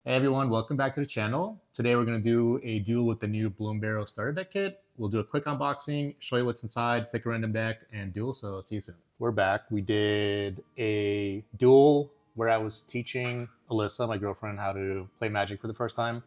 Hey everyone, welcome back to the channel. Today we're going to do a duel with the new Bloomburrow Starter Deck Kit. We'll do a quick unboxing, show you what's inside, pick a random deck, and duel, so see you soon. We're back. We did a duel where I was teaching Alyssa, my girlfriend, how to play Magic for the first time.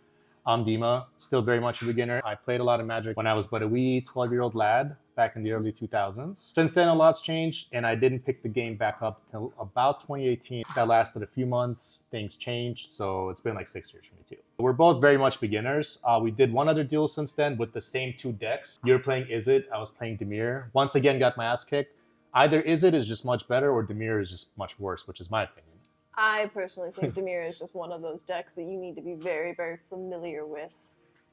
I'm Dima, still very much a beginner. I played a lot of Magic when I was but a wee 12-year-old lad back in the early 2000s. Since then, a lot's changed, and I didn't pick the game back up till about 2018. That lasted a few months. Things changed, so it's been like 6 years for me too. We're both very much beginners. We did one other duel since then with the same two decks. You're playing Izzet, I was playing Dimir. Once again, got my ass kicked. Either Izzet is just much better or Dimir is just much worse, which is my opinion. I personally think Dimir is just one of those decks that you need to be very, very familiar with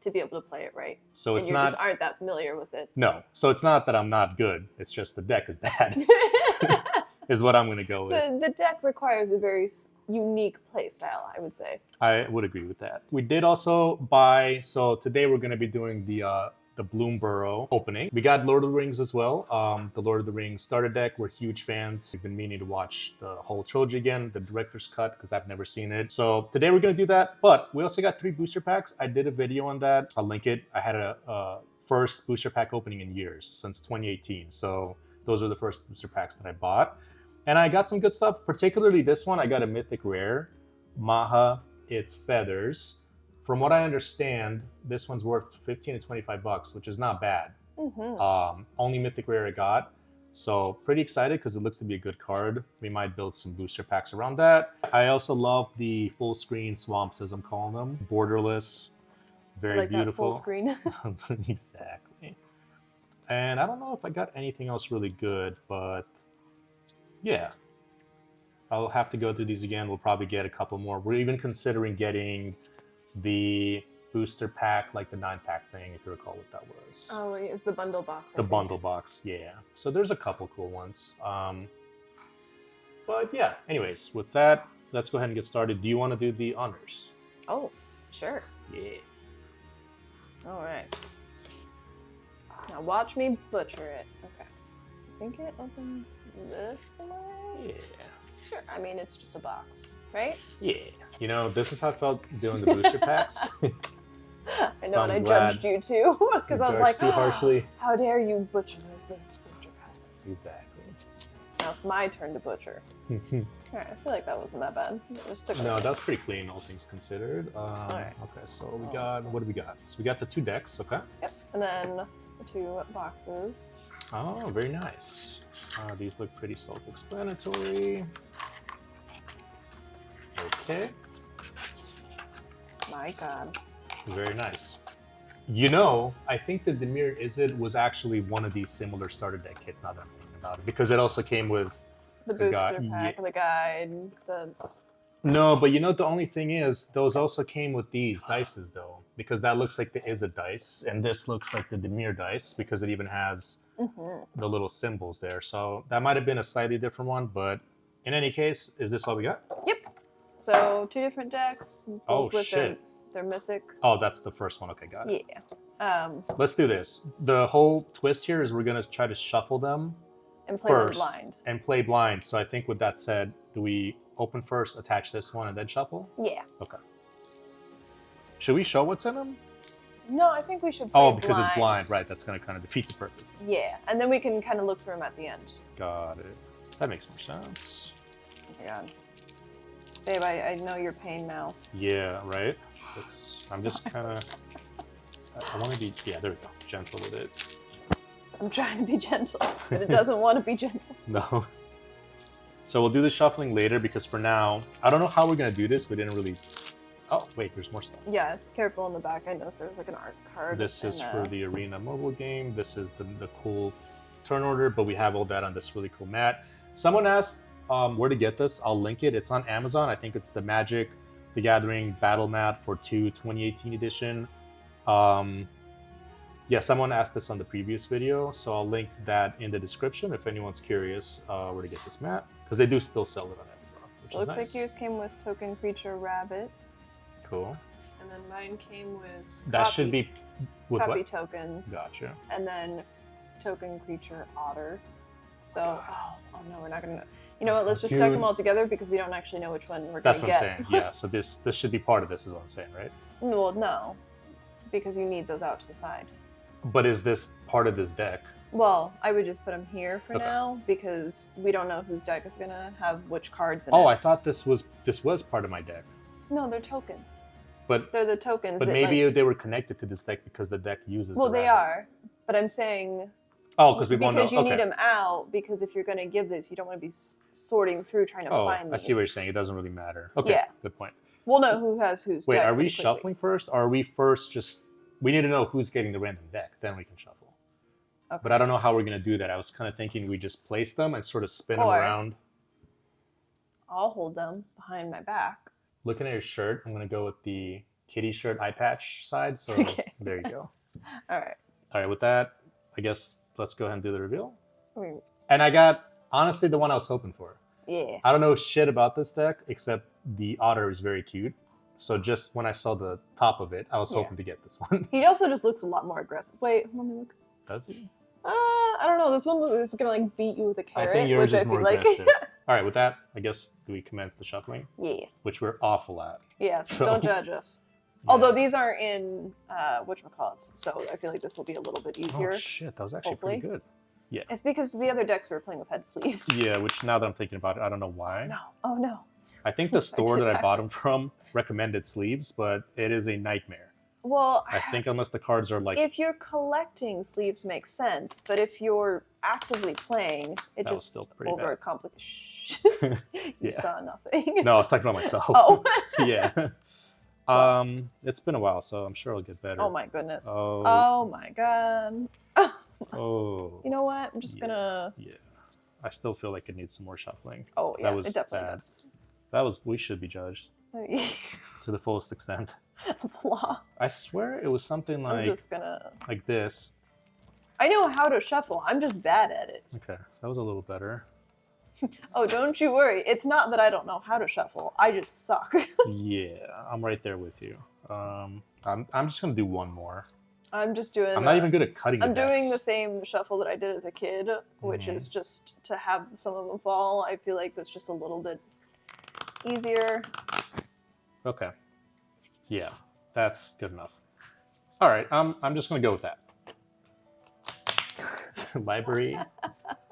to be able to play it right. So it's and you not, just aren't that familiar with it. No, so it's not that I'm not good. It's just the deck is bad. Is what I'm going to go with. The deck requires a very unique play style, I would say. I would agree with that. We did also buy, so today we're going to be doing the Bloomburrow opening. We got Lord of the Rings as well. The Lord of the Rings starter deck. We're huge fans. We've been meaning to watch the whole trilogy again, the director's cut, because I've never seen it. So today we're going to do that. But we also got 3 booster packs. I did a video on that. I'll link it. I had a first booster pack opening in years, since 2018. So those are the first booster packs that I bought. And I got some good stuff, particularly this one. I got a mythic rare, Maha, It's Feathers. From what I understand, this one's worth 15 to 25 bucks, which is not bad. Only mythic rare I got. So pretty excited because it looks to be a good card. We might build some booster packs around that. I also love the full screen swamps, as I'm calling them. Borderless, very like beautiful. That full screen. Exactly. And I don't know if I got anything else really good, but yeah. I'll have to go through these again. We'll probably get a couple more. We're even considering getting the booster pack, like the 9-pack thing, if you recall what that was. Oh, it's the bundle box. The bundle box, yeah. So there's a couple cool ones. But yeah, anyways, with that, let's go ahead and get started. Do you want to do the honors? Oh, sure. Yeah. All right. Now watch me butcher it. Okay. I think it opens this way. Yeah. Sure. I mean, it's just a box, right? Yeah. You know, this is how I felt doing the booster packs. I know, and I judged you too, because I was like, too harshly. How dare you butcher those booster packs? Exactly. Now it's my turn to butcher. Alright, I feel like that wasn't that bad. It just took No, that was pretty clean, all things considered. Alright. Okay, so we got, what do we got? So we got the 2 decks, okay? Yep, and then the 2 boxes. Oh, very nice. These look pretty self-explanatory. Okay. My God. Very nice. You know, I think the Dimir Izzet was actually one of these similar starter deck kits, now that I'm thinking about it, because it also came with the booster pack, the guide, the... No, but you know, the only thing is, those also came with these dices, though, because that looks like the Izzet dice, and this looks like the Dimir dice, because it even has the little symbols there. So that might have been a slightly different one, but in any case, is this all we got? Yep. So 2 different decks, both with shit. Their mythic. Oh, that's the first one. Okay, got it. Yeah. Let's do this. The whole twist here is we're going to try to shuffle them and play them blind. And play blind. So I think with that said, do we open first, attach this one, and then shuffle? Yeah. Okay. Should we show what's in them? No, I think we should play because it's blind. Right, that's going to kind of defeat the purpose. Yeah, and then we can kind of look through them at the end. Got it. That makes more sense. Oh my God. Babe, I know your pain now. Yeah, right? I'm just kind of... I want to be... Yeah, there we go. Gentle with it. I'm trying to be gentle, but it doesn't want to be gentle. No. So we'll do the shuffling later, because for now, I don't know how we're going to do this. We didn't really... Oh, wait, there's more stuff. Yeah, careful in the back. I noticed there was like an art card. This is for the Arena mobile game. This is the cool turn order, but we have all that on this really cool mat. Someone asked where to get this. I'll link it. It's on Amazon. I think it's the Magic the Gathering Battle Mat for 2 2018 edition. Yeah, someone asked this on the previous video, so I'll link that in the description if anyone's curious where to get this mat, because they do still sell it on Amazon. So it looks like yours came with Token Creature Rabbit. Cool. And then mine came with that should be with copy what? tokens. Gotcha. And then Token Creature Otter. So, oh no, we're not gonna. You know what? Let's just stack them all together because we don't actually know which one we're going to get. That's what I'm saying. Yeah. So this should be part of this, is what I'm saying, right? Well, no, because you need those out to the side. But is this part of this deck? Well, I would just put them here for now because we don't know whose deck is going to have which cards in it. Oh, I thought this was part of my deck. No, they're tokens. But they're the tokens. But maybe they were connected to this deck because the deck uses. Well, they are. But I'm saying. Oh, because we want to. Because you need them out. Because if you're going to give this, you don't want to be sorting through trying to find these. I see what you're saying. It doesn't really matter. Okay. Yeah. Good point. We'll know who has whose. Wait, are we shuffling first? Or are we first just? We need to know who's getting the random deck. Then we can shuffle. Okay. But I don't know how we're going to do that. I was kind of thinking we just place them and sort of spin them around. I'll hold them behind my back. Looking at your shirt, I'm going to go with the kitty shirt eye patch side. So there you go. All right. With that, I guess let's go ahead and do the reveal. And I got, honestly, the one I was hoping for. Yeah. I don't know shit about this deck, except the otter is very cute. So just when I saw the top of it, I was hoping to get this one. He also just looks a lot more aggressive. Wait, let me look. Does he? I don't know. This one is gonna like beat you with a carrot. I think yours is more aggressive. All right, with that, I guess do we commence the shuffling? Yeah. Which we're awful at. Yeah. So. Don't judge us. Yeah. Although these aren't in whatchamacallits, so I feel like this will be a little bit easier. Oh shit, that was actually pretty good. Yeah. It's because the other decks we were playing with had sleeves. Yeah, which now that I'm thinking about it, I don't know why. No. Oh no. I think the store that I bought them from recommended sleeves, but it is a nightmare. Well, I think unless the cards are like... If you're collecting, sleeves make sense, but if you're actively playing, it just overcomplicates. You saw nothing. No, I was talking about myself. Oh. Yeah. It's been a while, so I'm sure it'll get better. Oh my goodness. Oh my god. Oh. You know what? I'm just gonna... Yeah. I still feel like it needs some more shuffling. Oh yeah, it definitely does. We should be judged to the fullest extent. The law. I swear it was something like... I'm just gonna... Like this. I know how to shuffle. I'm just bad at it. Okay, that was a little better. Oh, don't you worry. It's not that I don't know how to shuffle. I just suck. Yeah, I'm right there with you. I'm just gonna do one more. I'm just doing... I'm not even good at cutting I'm doing the same shuffle that I did as a kid, which is just to have some of them fall. I feel like that's just a little bit easier. Okay. Yeah, that's good enough. All right, I'm just gonna go with that. Library.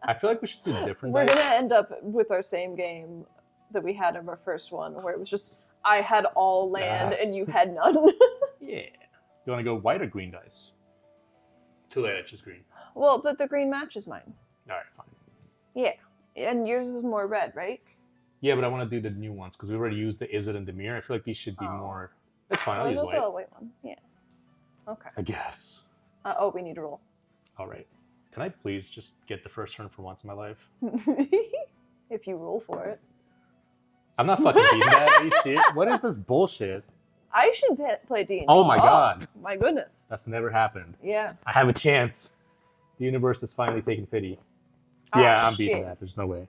I feel like we should do different. We're gonna end up with our same game that we had in our first one, where it was just I had all land and you had none. Yeah. You want to go white or green dice? Too late, I choose green. Well, but the green matches mine. All right, fine. Yeah, and yours is more red, right? Yeah, but I want to do the new ones because we already used the Izzet and Dimir. I feel like these should be more... It's fine, I'll use white. There's also a white one, yeah. Okay. I guess. Oh, we need to roll. All right. Can I please just get the first turn for once in my life? If you roll for it. I'm not fucking beating that. Are you serious? What is this bullshit? I should play D&D. Oh my god. My goodness. That's never happened. Yeah. I have a chance. The universe is finally taking pity. Yeah, I'm beating that. There's no way.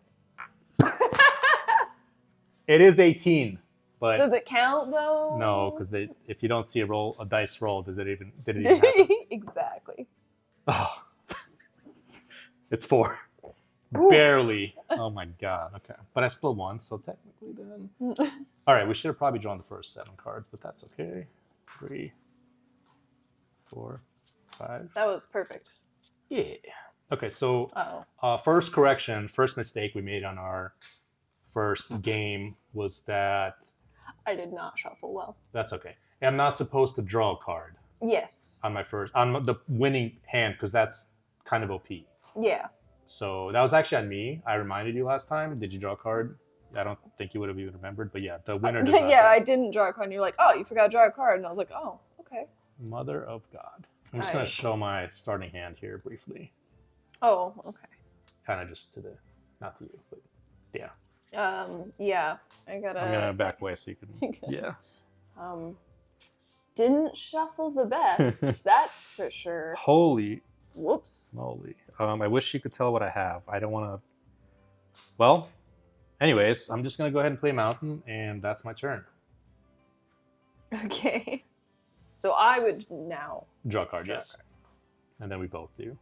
It is 18, but... Does it count, though? No, because if you don't see a dice roll, did it even happen? Exactly. Oh. It's 4. Ooh. Barely. Oh my god. Okay. But I still won, so technically then... All right, we should have probably drawn the first 7 cards, but that's okay. 3, 4, 5. That was perfect. Yeah. Okay, so first mistake we made on our first game was that... I did not shuffle well. That's okay. I'm not supposed to draw a card. Yes. On the winning hand, because that's kind of OP. Yeah. So that was actually on me. I reminded you last time. Did you draw a card? I don't think you would have even remembered, but yeah, the winner does not. Yeah, I didn't draw a card, and you're like, oh, you forgot to draw a card, and I was like, oh, okay. Mother of God. I'm just going to show my starting hand here briefly. Oh, okay. Kind of just to not to you, but yeah. Yeah, I'm gonna back away so you can, yeah. Didn't shuffle the best, that's for sure. Holy. Whoops. Moly. I wish you could tell what I have. I don't want to, well, anyways, I'm just gonna go ahead and play Mountain, and that's my turn. Okay. So I would now draw a card, yes. Okay. And then we both do.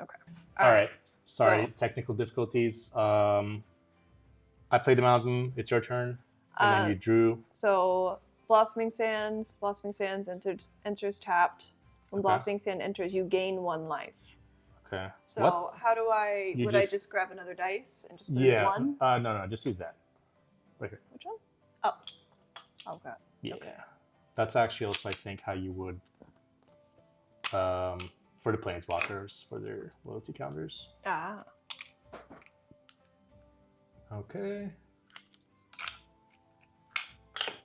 Okay. All right. Sorry, technical difficulties. I played the mountain. It's your turn. And then you drew. So Blossoming Sands enters tapped. When Okay. Blossoming Sand enters, you gain 1 life. Okay. So What? how do I? You Would I just grab another dice and just put it at 1? No, just use that. Right here. Which one? Oh. Okay. Yeah. Okay. That's actually also, I think, how you would for the planeswalkers for their loyalty counters. Ah. Okay.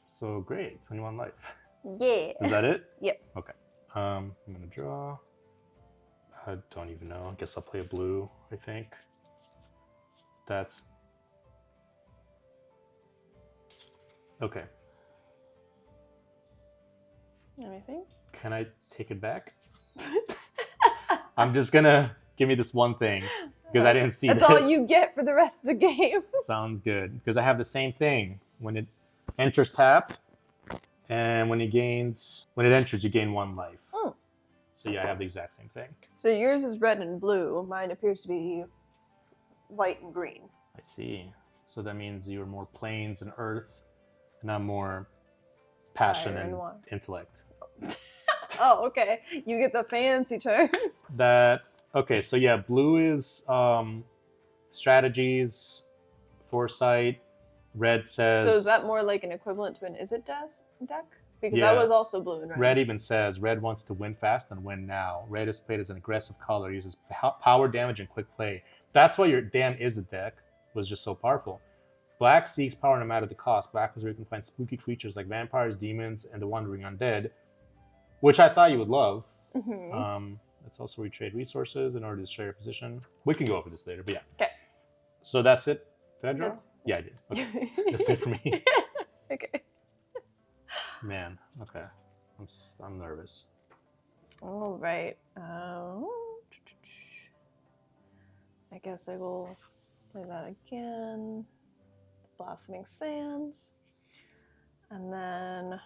So great, 21 life. Yeah. Is that it? Yep. Okay. I'm gonna draw. I don't even know. I guess I'll play a blue, I think. That's okay. Anything? Can I take it back? I'm just gonna give me this one thing because I didn't see That's this. all you get for the rest of the game. Sounds good. Because I have the same thing. When it enters tap, and when it enters, you gain 1 life. Oh. So yeah, I have the exact same thing. So yours is red and blue. Mine appears to be white and green. I see. So that means you're more plains and earth, and I'm more passion Fire and and water. intellect. Oh, okay. You get the fancy terms. Okay, so yeah, blue is strategies, foresight. Red says. So is that more like an equivalent to an Is It deck? Because Yeah. that was also blue and red. Red even says red wants to win fast and win now. Red is played as an aggressive color, uses power damage and quick play. That's why your damn Is It deck was just so powerful. Black seeks power no matter the cost. Black is where you can find spooky creatures like vampires, demons, and the wandering undead, which I thought you would love. Mm-hmm. That's also where you trade resources in order to destroy your position. We can go over this later, but yeah. Okay. So that's it. Did I draw? That's... Yeah, I did. Okay. That's it for me. Okay. Man, okay. I'm nervous. All right. I guess I will play that again. Blossoming Sands. And then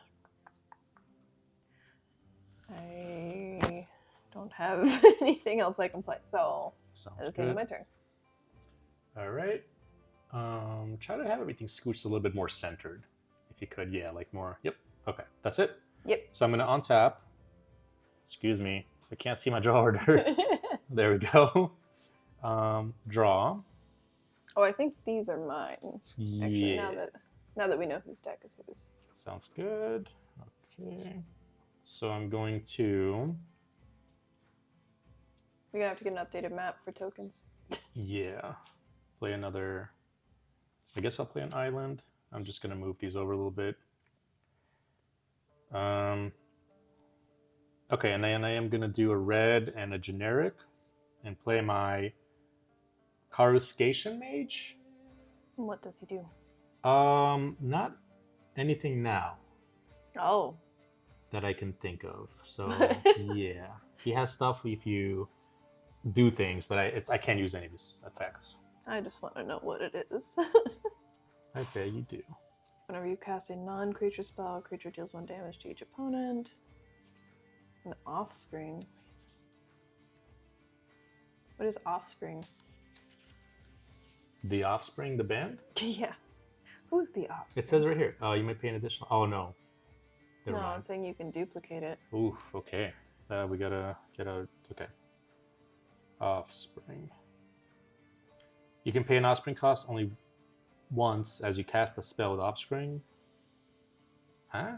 I don't have anything else I can play, so that's the end of my turn. All right. Try to have everything scooched a little bit more centered, if you could. Yeah, like more. Yep. Okay, that's it. Yep. So I'm gonna untap. Excuse me, I can't see my draw order. There we go. Draw. Oh, I think these are mine. Actually, Yeah. now that we know whose deck is whose. Sounds good. Okay. So I'm going to. We're gonna have to get an updated map for tokens. Yeah. Play another. I guess I'll play an island. I'm just gonna move these over a little bit. Okay, and then I am gonna do a red and a generic, and play my Coruscation Mage. What does he do? Not anything now Oh. that I can think of. So yeah, he has stuff if you do things, but I can't use any of his effects. I just want to know what it is. I bet you do. Whenever you cast a non-creature spell, creature deals 1 damage to each opponent. An offspring. What is offspring? The Offspring, the band? Yeah. Who's the offspring? It says right here. You might pay an additional. Oh no. Never No, mind. I'm saying you can duplicate it. Oof. Okay. We gotta get out. Okay. Offspring. You can pay an Offspring cost only once as you cast a spell with Offspring. Huh?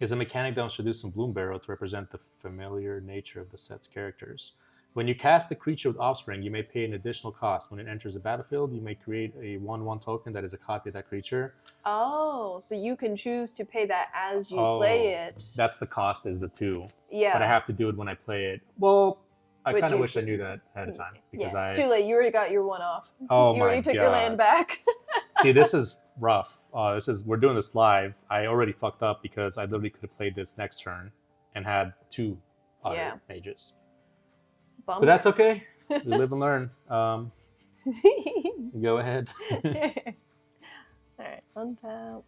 Is a mechanic that was introduced in Bloomburrow to represent the familiar nature of the set's characters. When you cast a creature with Offspring, you may pay an additional cost. When it enters the battlefield, you may create a 1/1 token that is a copy of that creature. Oh, so you can choose to pay that as you play it. That's the cost is the 2. Yeah. But I have to do it when I play it. Well, I Which kind of you wish I knew that ahead of time. Because yeah, it's too late. You already got your 1 off. Oh you already took your land back. See, this is rough. We're doing this live. I already fucked up because I literally could have played this next turn and had 2 other mages. Bummer. But that's okay. We live and learn. Go ahead. Alright, untap.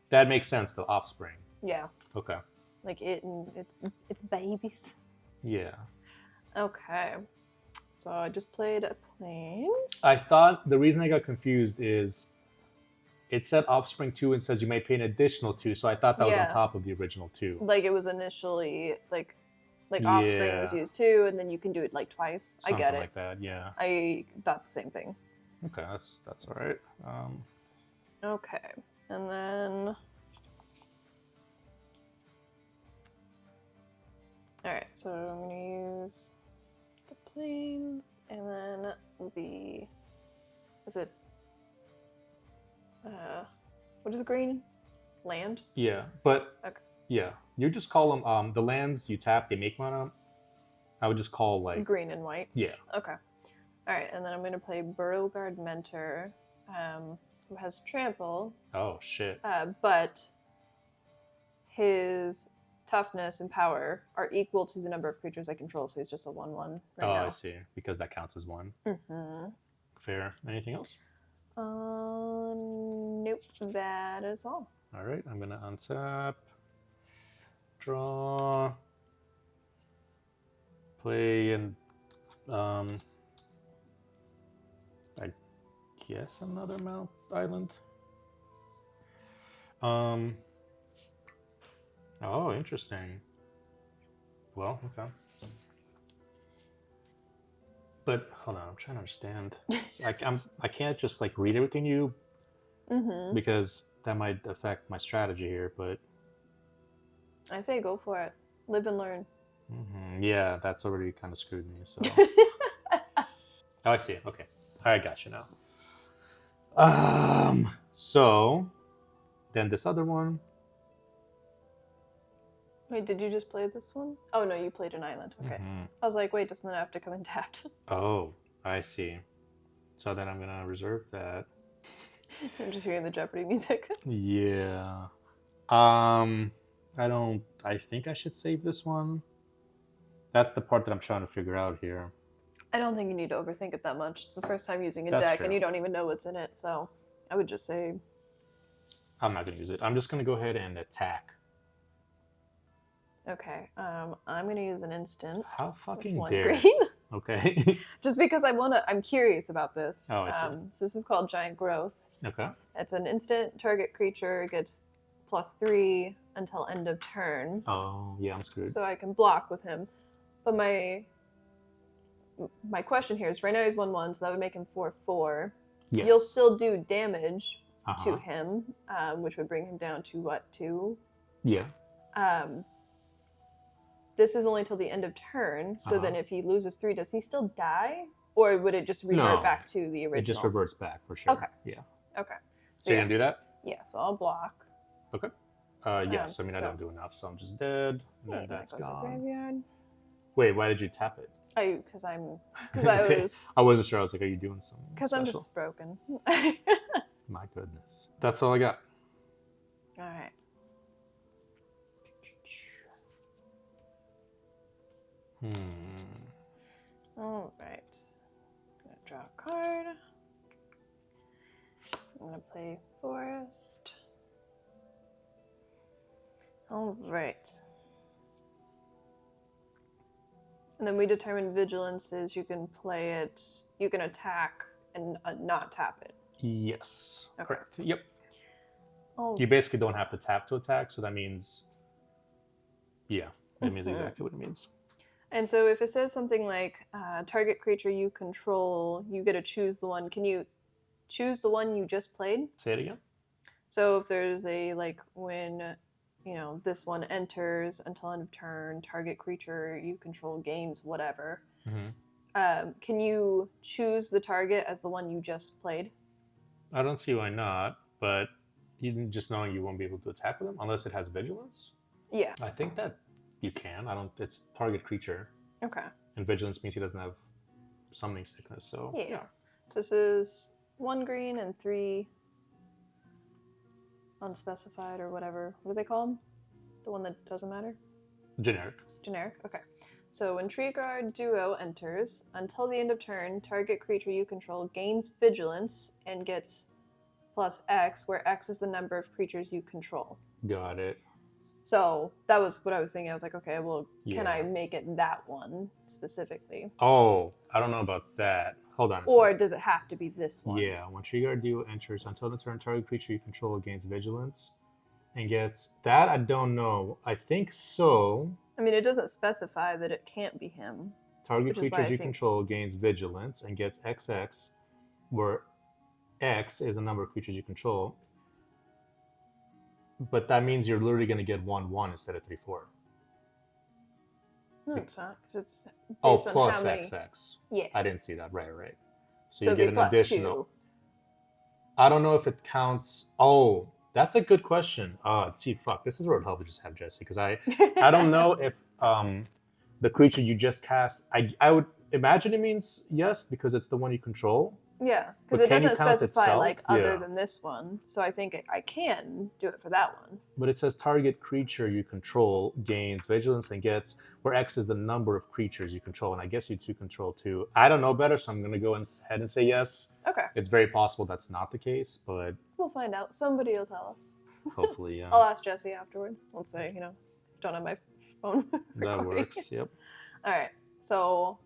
That makes sense, the Offspring. Yeah. Okay. Like it and its babies. Yeah. Okay. So I just played a Plains. I thought the reason I got confused is it said Offspring 2 and says you may pay an additional 2, so I thought that was on Yeah. top of the original 2. Like it was initially like Offspring was used 2, and then you can do it like twice. Something I get it. like that, yeah. I thought the same thing. Okay, that's all right. Okay, and then all right. So I'm gonna use the Plains, and then the what is it, green? Land? Yeah, but Okay. yeah, you just call them the lands you tap, they make mana. I would just call like Green and white? Yeah. Okay. Alright, and then I'm going to play Burrowguard Mentor, who has Trample. Oh, shit. But his toughness and power are equal to the number of creatures I control, so he's just a 1/1 right now. I see. Because that counts as 1. Mm-hmm. Fair. Anything else? Nope. That is all. All right, I'm going to untap, draw, play, and I guess another Mount Island. Oh, interesting. Well, okay. But hold on, I'm trying to understand. I can't just like read everything you, because that might affect my strategy here. But I say go for it. Live and learn. Yeah, that's already kind of screwed me. So oh, I see. Okay, I got you now. So then this other one. Wait, did you just play this one? Oh no, you played an island. Okay. I was like, wait, doesn't that have to come in tapped? Oh, I see. So then I'm gonna reserve that. I'm just hearing the Jeopardy music. Yeah. I think I should save this one. That's the part that I'm trying to figure out here. I don't think you need to overthink it that much. It's the first time using a That's deck, true. and you don't even know what's in it, so I would just say... I'm not going to use it. I'm just going to go ahead and attack. Okay, I'm going to use an instant. How fucking one dare. green. Okay. Just because I'm curious about this. Oh, I see. So this is called Giant Growth. Okay. It's an instant. Target creature gets +3 until end of turn. Oh, yeah, I'm screwed. So I can block with him. But my question here is, right now he's 1/1, so that would make him 4/4. Yes. You'll still do damage to him, which would bring him down to what, 2? Yeah. This is only till the end of turn, so then if he loses 3, does he still die? Or would it just revert back to the original? It just reverts back, for sure. Okay. Yeah. Okay. So you're going to do that? Yeah, so I'll block. Okay. Yes, I mean, I don't do enough, so I'm just dead. And then that's gone. Graveyard. Wait, why did you tap it? Because I Okay. was... I wasn't sure. I was like, are you doing something Because I'm just broken. My goodness. That's all I got. All right. All right. I'm gonna draw a card. I'm gonna play Forest. All right. And then we determine vigilance is you can play it, you can attack and not tap it. Yes. Okay. Correct. Yep. Oh. You basically don't have to tap to attack, so that means, yeah, that means exactly what it means. And so if it says something like target creature you control, you get to choose the one. Can you choose the one you just played? Say it again. So if there's a, like, when, you know, this one enters until end of turn, target creature you control gains whatever. Can you choose the target as the one you just played? I don't see why not, but even just knowing you won't be able to attack with them unless it has vigilance. Yeah. I think that you can. It's target creature. Okay. And vigilance means he doesn't have summoning sickness, so yeah. So this is 1 green and 3 unspecified or whatever. What do they call them? The one that doesn't matter? Generic. Generic, okay. So when Tree Guard Duo enters, until the end of turn, target creature you control gains vigilance and gets +X, where X is the number of creatures you control. Got it. So that was what I was thinking. I was like, okay, well, can Yeah. I make it that one specifically? Oh, I don't know about that. Hold on a Or second. does it have to be this one? Yeah, when trigger duo enters, until the turn, target creature you control gains vigilance and gets that. I don't know. I think so. I mean, it doesn't specify that it can't be him. Target Which is why creatures I you think- control gains vigilance and gets XX, where X is the number of creatures you control. But that means you're literally going to get 1/1 instead of 3/4. No, it's not, because it's based Oh, on plus how many. XX. Yeah. I didn't see that. Right. So So you it'd get be an plus additional. 2. I don't know if it counts. Oh, that's a good question. See, fuck, this is where it would help to just have Jesse, because I don't know if the creature you just cast. I would imagine it means yes because it's the one you control. Yeah, But because it can you doesn't count specify itself? like other Yeah. than this one. So I think I can do it for that one. But it says target creature you control gains vigilance and gets, where X is the number of creatures you control, and I guess you two control too. I don't know better, so I'm gonna go ahead and say yes. Okay, It's very possible that's not the case, but we'll find out. Somebody will tell us. hopefully, yeah. I'll ask Jesse afterwards. Let's say, don't have my phone. That recording. works. Yep. All right. So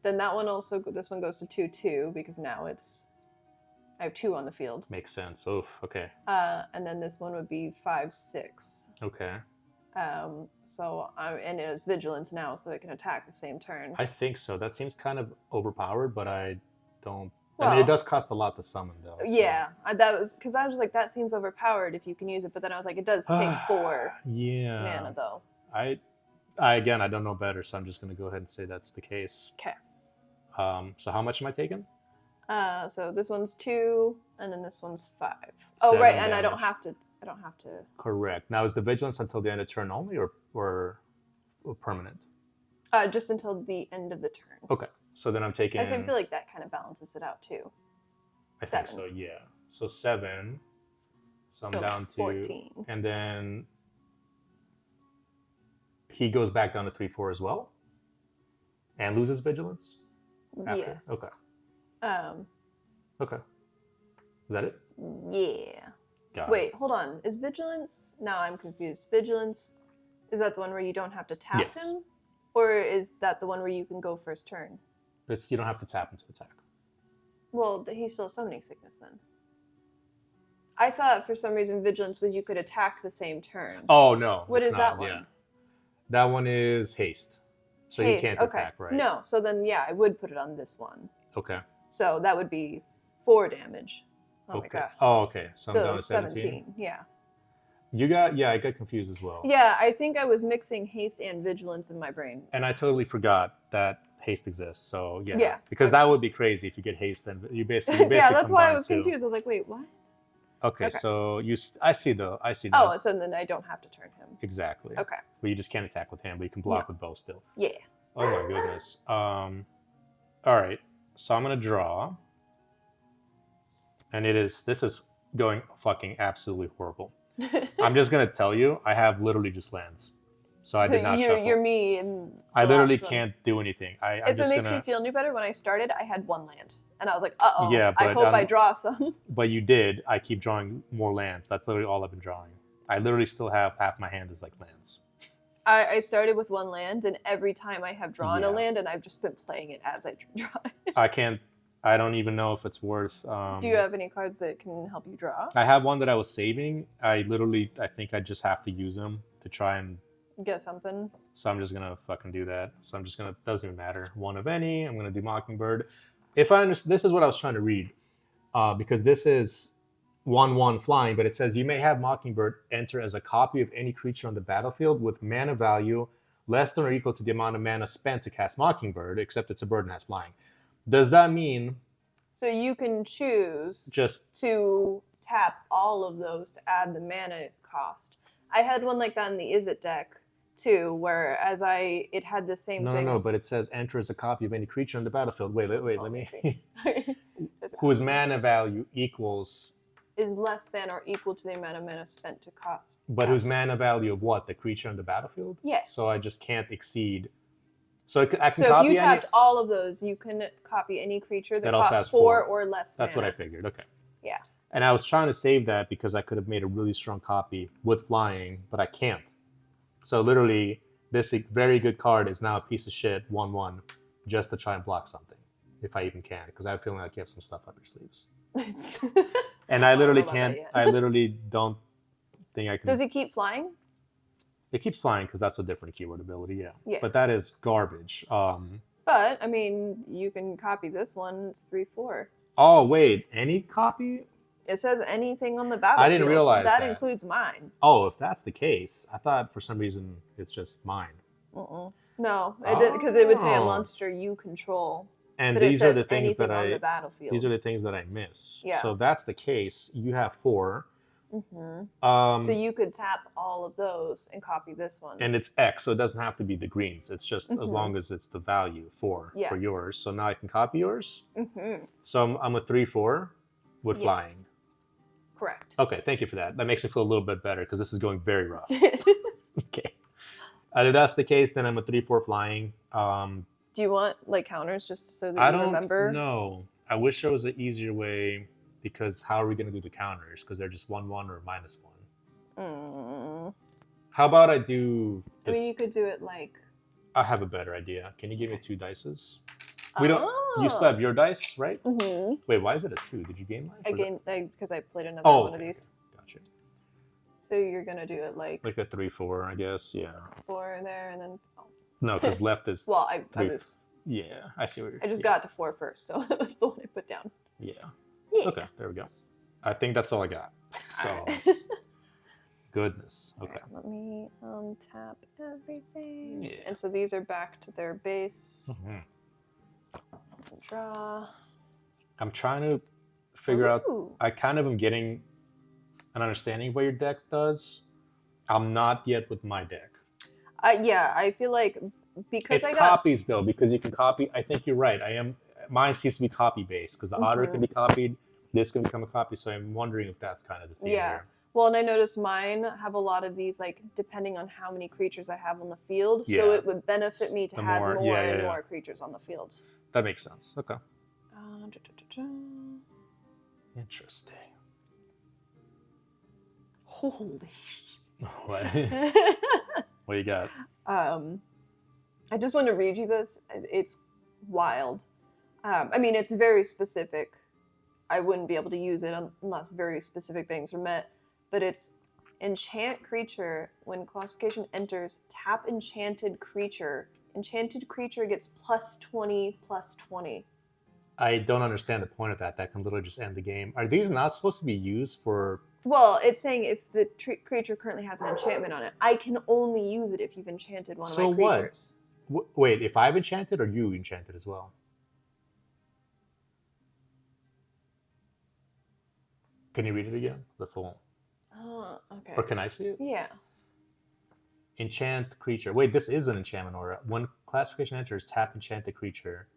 then that one also, this one goes to 2/2 because now I have 2 on the field. Makes sense. Oof. Okay. And then this one would be 5/6. Okay. So and it has vigilance now, so it can attack the same turn. I think so. That seems kind of overpowered, but I don't. I Well, mean, it does cost a lot to summon, though. So. Yeah, that was because I was like, that seems overpowered if you can use it. But then I was like, it does take 4 Yeah. mana though. I again, I don't know better, so I'm just gonna go ahead and say that's the case. Okay. So how much am I taking? So this one's 2, and then this one's 5. Oh, right, and I don't have to. Correct. Now, is the vigilance until the end of turn only, or permanent? Just until the end of the turn. Okay. So then I'm taking. I feel like that kind of balances it out too. I think 7. so. Yeah. So 7. So I'm down to 14. And then he goes back down to 3/4 as well, and loses vigilance. After? Yes. Okay. Okay. Is that it? Yeah. Got Wait, it. hold on. Is vigilance? Now I'm confused. Vigilance, is that the one where you don't have to tap Yes. him, or is that the one where you can go first turn? You don't have to tap him to attack. Well, he's still summoning sickness then. I thought for some reason vigilance was you could attack the same turn. Oh no. What it's is not. that one? Yeah. That one is haste. So Haste, you can't okay. attack, right? No, so then yeah, I would put it on this one. Okay. So that would be 4 damage. Oh okay. my god. Oh, okay. So I'm So down to 17. Yeah. I got confused as well. Yeah, I think I was mixing haste and vigilance in my brain. And I totally forgot that haste exists. So yeah. Yeah. Because that would be crazy if you get haste and you basically Yeah, that's why I combine was two. confused. I was like, wait, what? Okay, Okay. so I see though. Oh, so then I don't have to turn him. Exactly. Okay. But you just can't attack with him, but you can block with both still. Yeah. Oh my goodness. All right. So I'm gonna draw. And this is going fucking absolutely horrible. I'm just gonna tell you, I have literally just lands. So I did not shuffle. You're me and I literally can't do anything. I'm if just it makes gonna. you feel any better, when I started, I had 1 land, and I was like, "Uh oh, Yeah, I but, hope I draw some." But you did. I keep drawing more lands. That's literally all I've been drawing. I literally still have half my hand is like lands. I started with 1 land, and every time I have drawn Yeah. a land, and I've just been playing it as I draw it. I don't even know if it's worth. Do you have any cards that can help you draw? I have one that I was saving. I think I just have to use them to try and. Get something. So I'm just gonna fucking do that. So I'm just gonna, doesn't even matter. One of any. I'm gonna do Mockingbird. If I understand, this is what I was trying to read, because this is 1/1 flying, but it says you may have Mockingbird enter as a copy of any creature on the battlefield with mana value less than or equal to the amount of mana spent to cast Mockingbird, except it's a bird and has flying. Does that mean So you can choose just to tap all of those to add the mana cost. I had one like that in the Is It deck too, where it had the same thing. no, but it says enter as a copy of any creature on the battlefield. Wait, let me see. whose mana value equals is less than or equal to the amount of mana spent to cost. But whose mana value of what? The creature on the battlefield? Yeah. So I just can't exceed. So I can So copy if you tapped all of those, you can copy any creature that also costs has 4 4. or less That's mana. what I figured. Okay. Yeah. And I was trying to save that because I could have made a really strong copy with flying, but I can't. So literally, this very good card is now a piece of shit 1/1 just to try and block something, if I even can, because I have a feeling like you have some stuff up your sleeves. And I literally can't. I literally don't think I can. Does he keep flying? It keeps flying because that's a different keyword ability, Yeah. But that is garbage. But I mean, you can copy this one. It's 3/4. Oh wait, any copy? It says anything on the battlefield. I didn't realize that. That includes mine. Oh, if that's the case, I thought for some reason it's just mine. No, it did, because it would say a monster you control. And but these it says are the things that on the battlefield. These are the things that I miss. Yeah. So if that's the case, you have 4. So you could tap all of those and copy this one. And it's X, so it doesn't have to be the greens. It's just as long as it's the value for yours. So now I can copy yours. So I'm a 3/4 with flying. Correct. Okay, thank you for that. That makes me feel a little bit better because this is going very rough. Okay. If that's the case, then I'm a 3/4 flying. Do you want like counters just so that you remember? No. I wish there was an easier way, because how are we going to do the counters? Because they're just 1/1 or -1. How about I do... I mean, you could do it like... I have a better idea. Can you give me 2 dices? We don't... You still have your dice, right? Wait, why is it a 2? Did you game mine? I gained... Because I played another one of these. Gotcha. So you're going to do it like... Like a 3/4, I guess, yeah. 4 in there, and then... No, because left is... Well, I was... Yeah, I see what you're... I just got to 4 first, so that's the one I put down. Yeah. Okay, there we go. I think that's all I got. So, goodness. Okay. Right, let me tap everything. Yeah. And so these are back to their base. Draw. I'm trying to figure out... I kind of am getting an understanding of what your deck does. I'm not yet with my deck. Yeah, I feel like because it's copies though, because you can copy. I think you're right. Mine seems to be copy based because the otter can be copied. This can become a copy. So I'm wondering if that's kind of the theme here. Well, and I noticed mine have a lot of these, like depending on how many creatures I have on the field. So it would benefit me to have more and more creatures on the field. That makes sense. Okay. Interesting. Holy shit. What? What you got? I just want to read you this. It's wild. I mean, it's very specific. I wouldn't be able to use it unless very specific things were met. But it's enchant creature. When classification enters, tap enchanted creature. Enchanted creature gets +20/+20. I don't understand the point of that. That can literally just end the game. Are these not supposed to be used for... Well, it's saying if the creature currently has an enchantment on it, I can only use it if you've enchanted one of my creatures. Wait, if I've enchanted or you enchanted as well? Can you read it again? The full. Okay. Or can I see it? Yeah. Enchant creature. Wait, this is an enchantment aura. When classification enters, tap enchanted creature.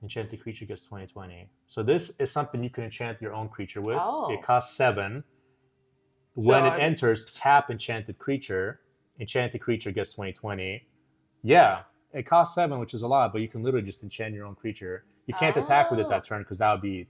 Enchanted creature gets 20/20. So this is something you can enchant your own creature with. It costs 7. When it enters, tap enchanted creature. Enchanted creature gets 20/20. Yeah, it costs 7, which is a lot, but you can literally just enchant your own creature. You can't attack with it that turn because that would be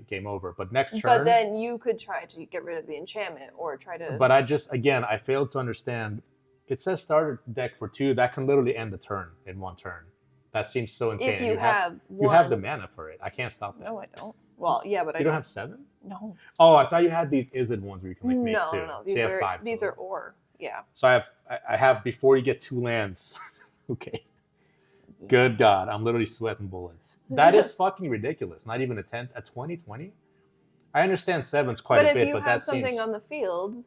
game over. But next turn... But then you could try to get rid of the enchantment or try to... But I failed to understand. It says starter deck for 2. That can literally end the turn in 1 turn. That seems so insane. If you have you have the mana for it. I can't stop that. No, I don't. Well, yeah, but you don't have 7? No. Oh, I thought you had these Izzet ones where you can make 2. No. These so are 5 these are ore. Yeah. So I have before you get 2 lands. Okay. Yeah. Good God, I'm literally sweating bullets. That is fucking ridiculous. Not even a 20/20. I understand 7's quite a bit, but that seems... But if you have something on the field,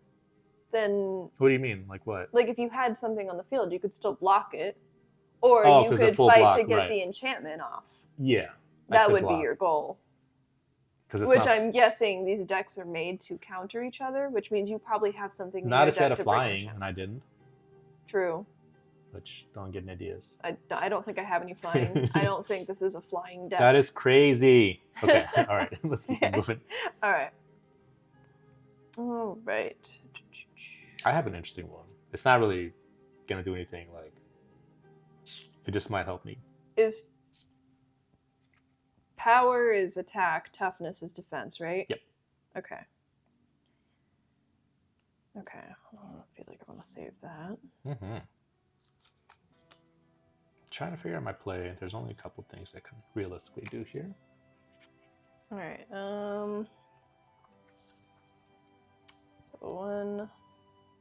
then... What do you mean? Like what? Like if you had something on the field, you could still block it. Or you could fight to get the enchantment off. Yeah. That would be your goal. Which I'm guessing these decks are made to counter each other, which means you probably have something in your deck to break Not if you had a flying, and I didn't. True. Which, don't get any ideas. I don't think I have any flying. I don't think this is a flying deck. That is crazy. Okay, all right. Let's keep moving. All right. All right. I have an interesting one. It's not really going to do anything like... It just might help me. Power is attack, toughness is defense, right? Yep. Okay. Okay, I feel like I want to save that. Mm-hmm. Trying to figure out my play. There's only a couple things I can realistically do here. All right. So 1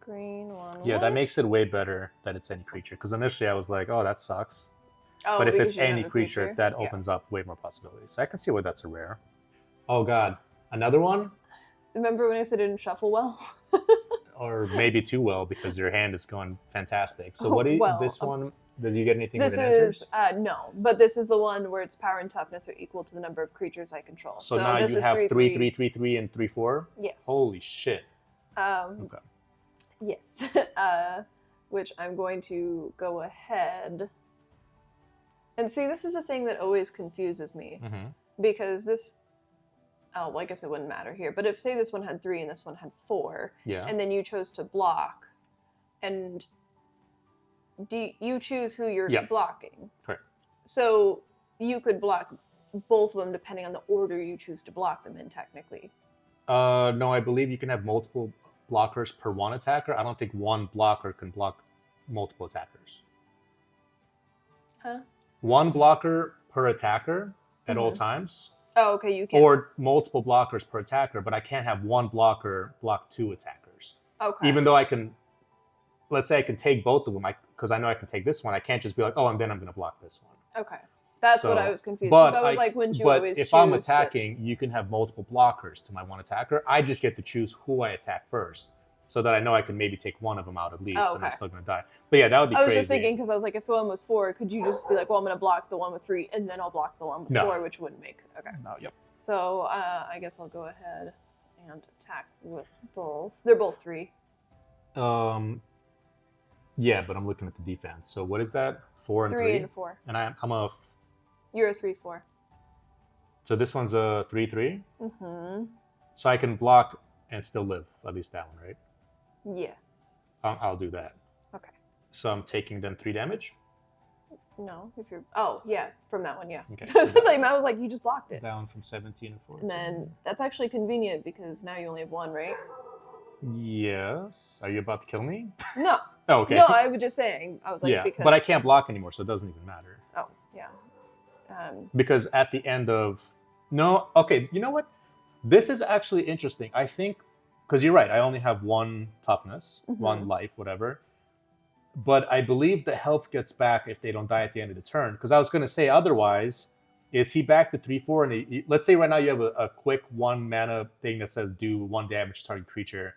green, 1 Yeah, white. that makes it way better that it's any creature. Because initially I was like, oh, that sucks. Oh, but if because it's you have any a creature, that opens up way more possibilities. I can see why that's a rare. Oh god, another one? Remember when I said it didn't shuffle well? Or maybe too well because your hand is going fantastic. So what do you, Well, this one? Does you get anything This when it is enters? no, but this is the one where its power and toughness are equal to the number of creatures I control. So now this you is have 3/3. 3/3/3/3 and 3/4. Yes. Holy shit. Okay. Yes. Which I'm going to go ahead and see. This is a thing that always confuses me because this. Oh, well, I guess it wouldn't matter here. But if say this one had 3 and this one had 4, and then you chose to block, and you choose who you're blocking. Correct. So you could block both of them depending on the order you choose to block them in, technically. No, I believe you can have multiple blockers per one attacker. I don't think one blocker can block multiple attackers. Huh? One blocker per attacker at all times. Oh, okay, you can. Or multiple blockers per attacker, but I can't have one blocker block 2 attackers. Okay. Even though I can, let's say I can take both of them, because I know I can take this one. I can't just be like, oh, and then I'm going to block this one. Okay. That's what I was confused. Because I was like, wouldn't you always choose? But if I'm attacking, you can have multiple blockers to my one attacker. I just get to choose who I attack first, so that I know I can maybe take one of them out at least, and I'm still going to die. But yeah, that would be crazy. I was just thinking, because I was like, if one was 4, could you just be like, well, I'm going to block the one with 3, and then I'll block the one with 4, which wouldn't make sense. Okay. No, yep. So I guess I'll go ahead and attack with both. They're both 3. Yeah, but I'm looking at the defense. So what is that? 4 and 3? 3 and 4. And I'm a... You're a 3/4. So this one's a 3/3? Mm-hmm. So I can block and still live, at least that one, right? Yes. I'll do that. Okay. So I'm taking then 3 damage? No, if you're... Oh, yeah, from that one, yeah. Okay. I was like, you just blocked it. Down from 17 to 14. And then that's actually convenient because now you only have 1, right? Yes. Are you about to kill me? No. Oh, okay. No, I was just saying. I was like, because... but I can't block anymore, so it doesn't even matter. Oh, yeah. Because at the end of... No, okay, you know what? This is actually interesting. I think... Because you're right, I only have 1 toughness, 1 life, whatever. But I believe the health gets back if they don't die at the end of the turn. Because I was going to say otherwise, is he back to 3/4? And let's say right now you have a quick 1 mana thing that says do 1 damage to target creature.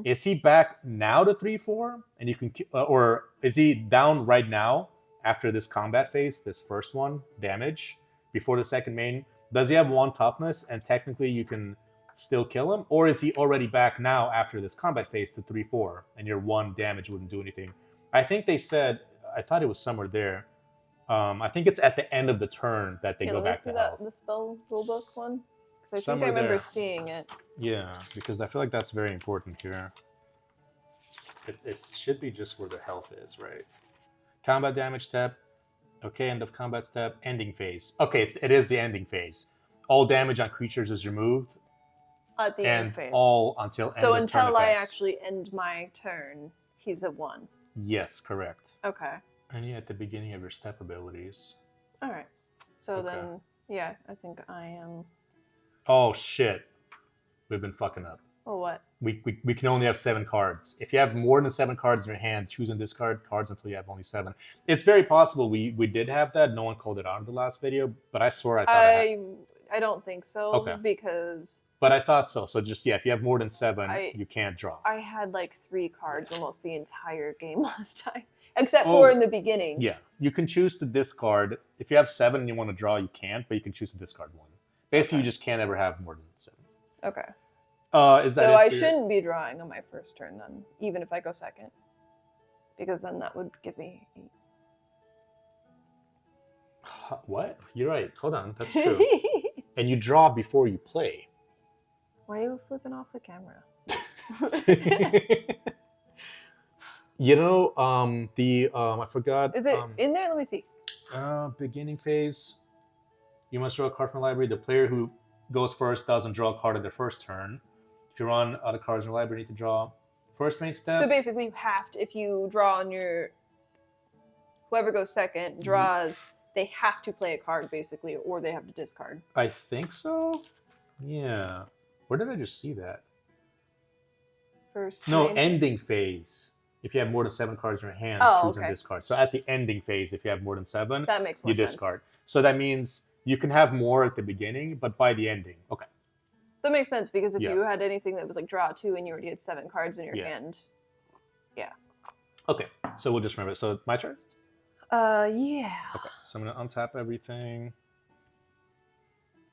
Is he back now to 3/4? And you can, or is he down right now after this combat phase, this first one, damage, before the second main? Does he have 1 toughness and technically you can still kill him? Or is he already back now after this combat phase to 3/4 and your 1 damage wouldn't do anything? I think they said, I thought it was somewhere there. I think it's at the end of the turn that they go back to health. The spell rulebook one? Because I think I remember seeing it. Yeah, because I feel like that's very important here. It should be just where the health is, right? Combat damage step. Okay, end of combat step. Ending phase. Okay, it is the ending phase. All damage on creatures is removed. At the end phase. All until end of turn effects. So until I actually end my turn, he's at 1. Yes, correct. Okay. And at the beginning of your step abilities. All right. So then, yeah, I think I am... Oh, shit. We've been fucking up. Oh, what? We can only have 7 cards. If you have more than 7 cards in your hand, choose and discard cards until you have only 7. It's very possible we did have that. No one called it out in the last video, but I swear I thought I don't think so. Okay. Because... But I thought so. So just, if you have more than 7, you can't draw. I had like 3 cards almost the entire game last time. Except for in the beginning. Yeah. You can choose to discard. If you have 7 and you want to draw, you can't, but you can choose to discard 1. Basically, you just can't ever have more than 7. Okay. Is that so I shouldn't be drawing on my first turn then, even if I go second. Because then that would give me 8. What? You're right. Hold on. That's true. And you draw before you play. Why are you flipping off the camera? You know, I forgot. Is it in there? Let me see. Beginning phase. You must draw a card from the library. The player who goes first doesn't draw a card in their first turn. If you run out of cards in the library, you need to draw First rank step. So basically, you have to, if you draw on your, whoever goes second draws, they have to play a card basically, or they have to discard. I think so. Yeah. Where did I just see that? First. No, ending phase. If you have more than 7 cards in your hand, choose and discard. So at the ending phase, if you have more than 7, that makes more sense. Discard. So that means you can have more at the beginning, but by the ending. Okay. That makes sense because if you had anything that was like draw 2 and you already had 7 cards in your hand. Yeah. Okay. So we'll just remember. So my turn? Yeah. Okay. So I'm going to untap everything.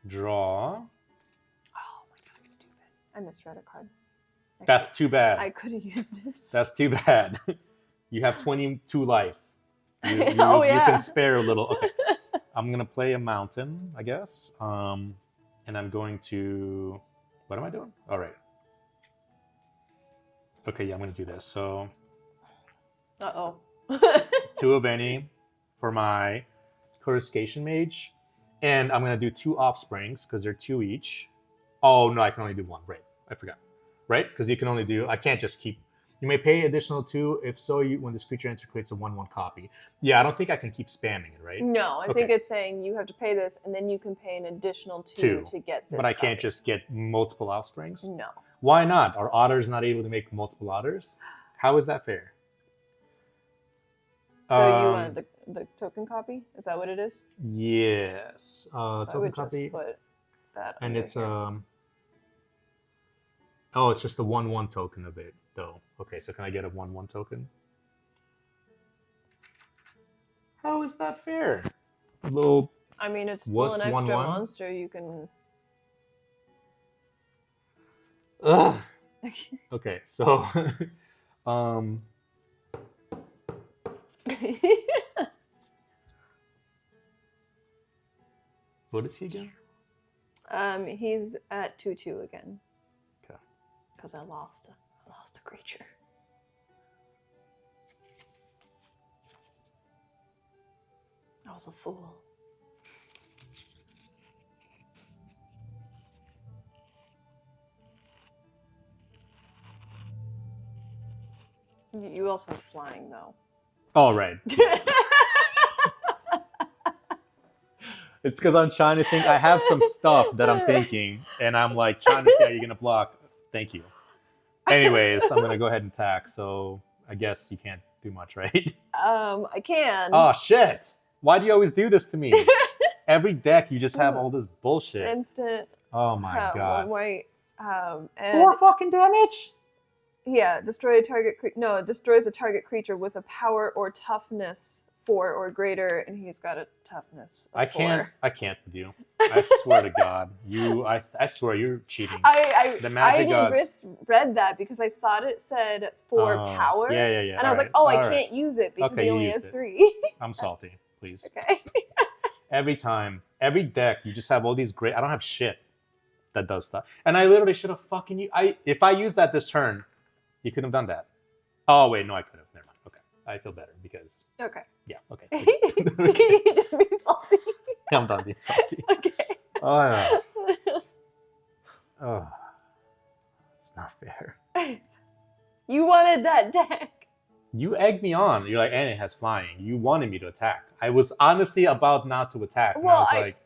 Draw. Oh my god, I'm stupid. I misread a card. That's too bad. I could have used this. That's too bad. You have 22 life. You yeah. You can spare a little. Okay. I'm going to play a mountain, I guess. And I'm going to... What am I doing? All right. Okay, yeah, I'm going to do this. So... Uh-oh. 2 of any for my Coruscation Mage. And I'm going to do 2 Offsprings because they're 2 each. Oh, no, I can only do 1. Right. I forgot. Right? Because you can only do... I can't just keep... You may pay additional 2. If so, when this creature enters, creates a 1/1 copy. Yeah, I don't think I can keep spamming it, right? No, I think it's saying you have to pay this, and then you can pay an additional 2 to get this. But I can't just get multiple Offsprings? No. Why not? Are otters not able to make multiple otters? How is that fair? So you want the token copy? Is that what it is? Yes. So token I would copy. just put that. And it's here. Oh, it's just the 1/1 token of it, though. Okay, so can I get a 1/1 token? How is that fair? A little. I mean, it's still an extra monster you can. Ugh. Okay, so what is he again? He's at 2/2 again. Okay. Because I lost a creature. I was a fool. You also have flying, though. All right. It's because I'm trying to think. I have some stuff that I'm thinking, and I'm like trying to see how you're gonna block. Thank you. Anyways, I'm gonna go ahead and attack. So I guess you can't do much, right? I can. Oh shit! Why do you always do this to me? Every deck, you just have all this bullshit. Instant. Oh my god. 1 white. And 4 fucking damage? Yeah, destroy a target. No, it destroys a target creature with a power or toughness 4 or greater, and he's got a toughness of 4. I can't with you. I swear to God, I swear you're cheating. The magic gods. Read that because I thought it said 4 power. Yeah. And I was like, oh, I can't use it because he only has 3. I'm salty, please. Okay. Every time, every deck, you just have all these great. I don't have shit that does stuff, and I literally should have fucking. If I used that this turn, you couldn't have done that. Oh wait, no, I could have. Never mind. Okay, I feel better because. Okay. Yeah. Okay. You done being salty. I'm done being salty. Okay. Oh yeah. Oh, it's not fair. You wanted that deck. You egged me on. You're like, and it has flying. You wanted me to attack. I was honestly about not to attack. And I was like,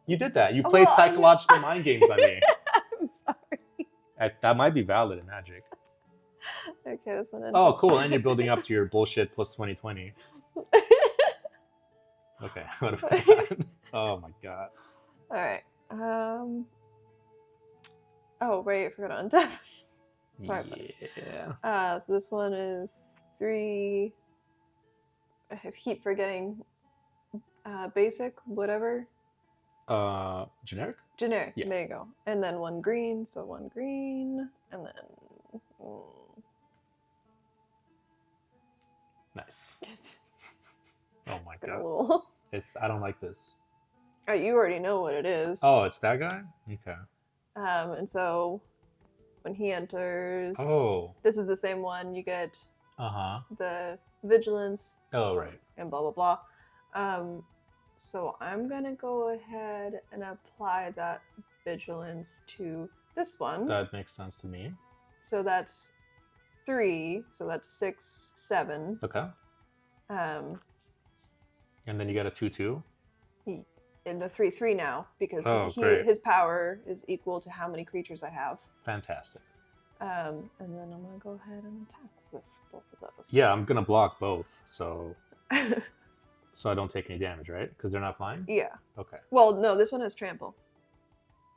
you did that. You played psychological mind games on me. I'm sorry. That might be valid in Magic. Okay, this one. Oh, cool. And you're building up to your bullshit plus 2020. Okay, what about that? Oh my god. All right. Oh, wait, I forgot to untap. Sorry. Yeah. So this one is 3. I keep forgetting. Basic, whatever. Generic? Generic. Yeah. There you go. And then 1 green, so 1 green, and then. Nice. Oh my god. Little... I don't like this. You already know what it is. Oh, it's that guy? Okay. And so when he enters, this is the same one. You get the vigilance. Oh, right. And blah, blah, blah. So I'm going to go ahead and apply that vigilance to this one. That makes sense to me. So that's 3, so that's 6, 7. Okay. Um, And then you got a 2/2. and a 3/3 now because great. his power is equal to how many creatures I have. Fantastic. And then I'm gonna go ahead and attack with both of those. Yeah, I'm gonna block both, so I don't take any damage, right? Because they're not flying. Yeah. Okay. Well, no, this one has trample.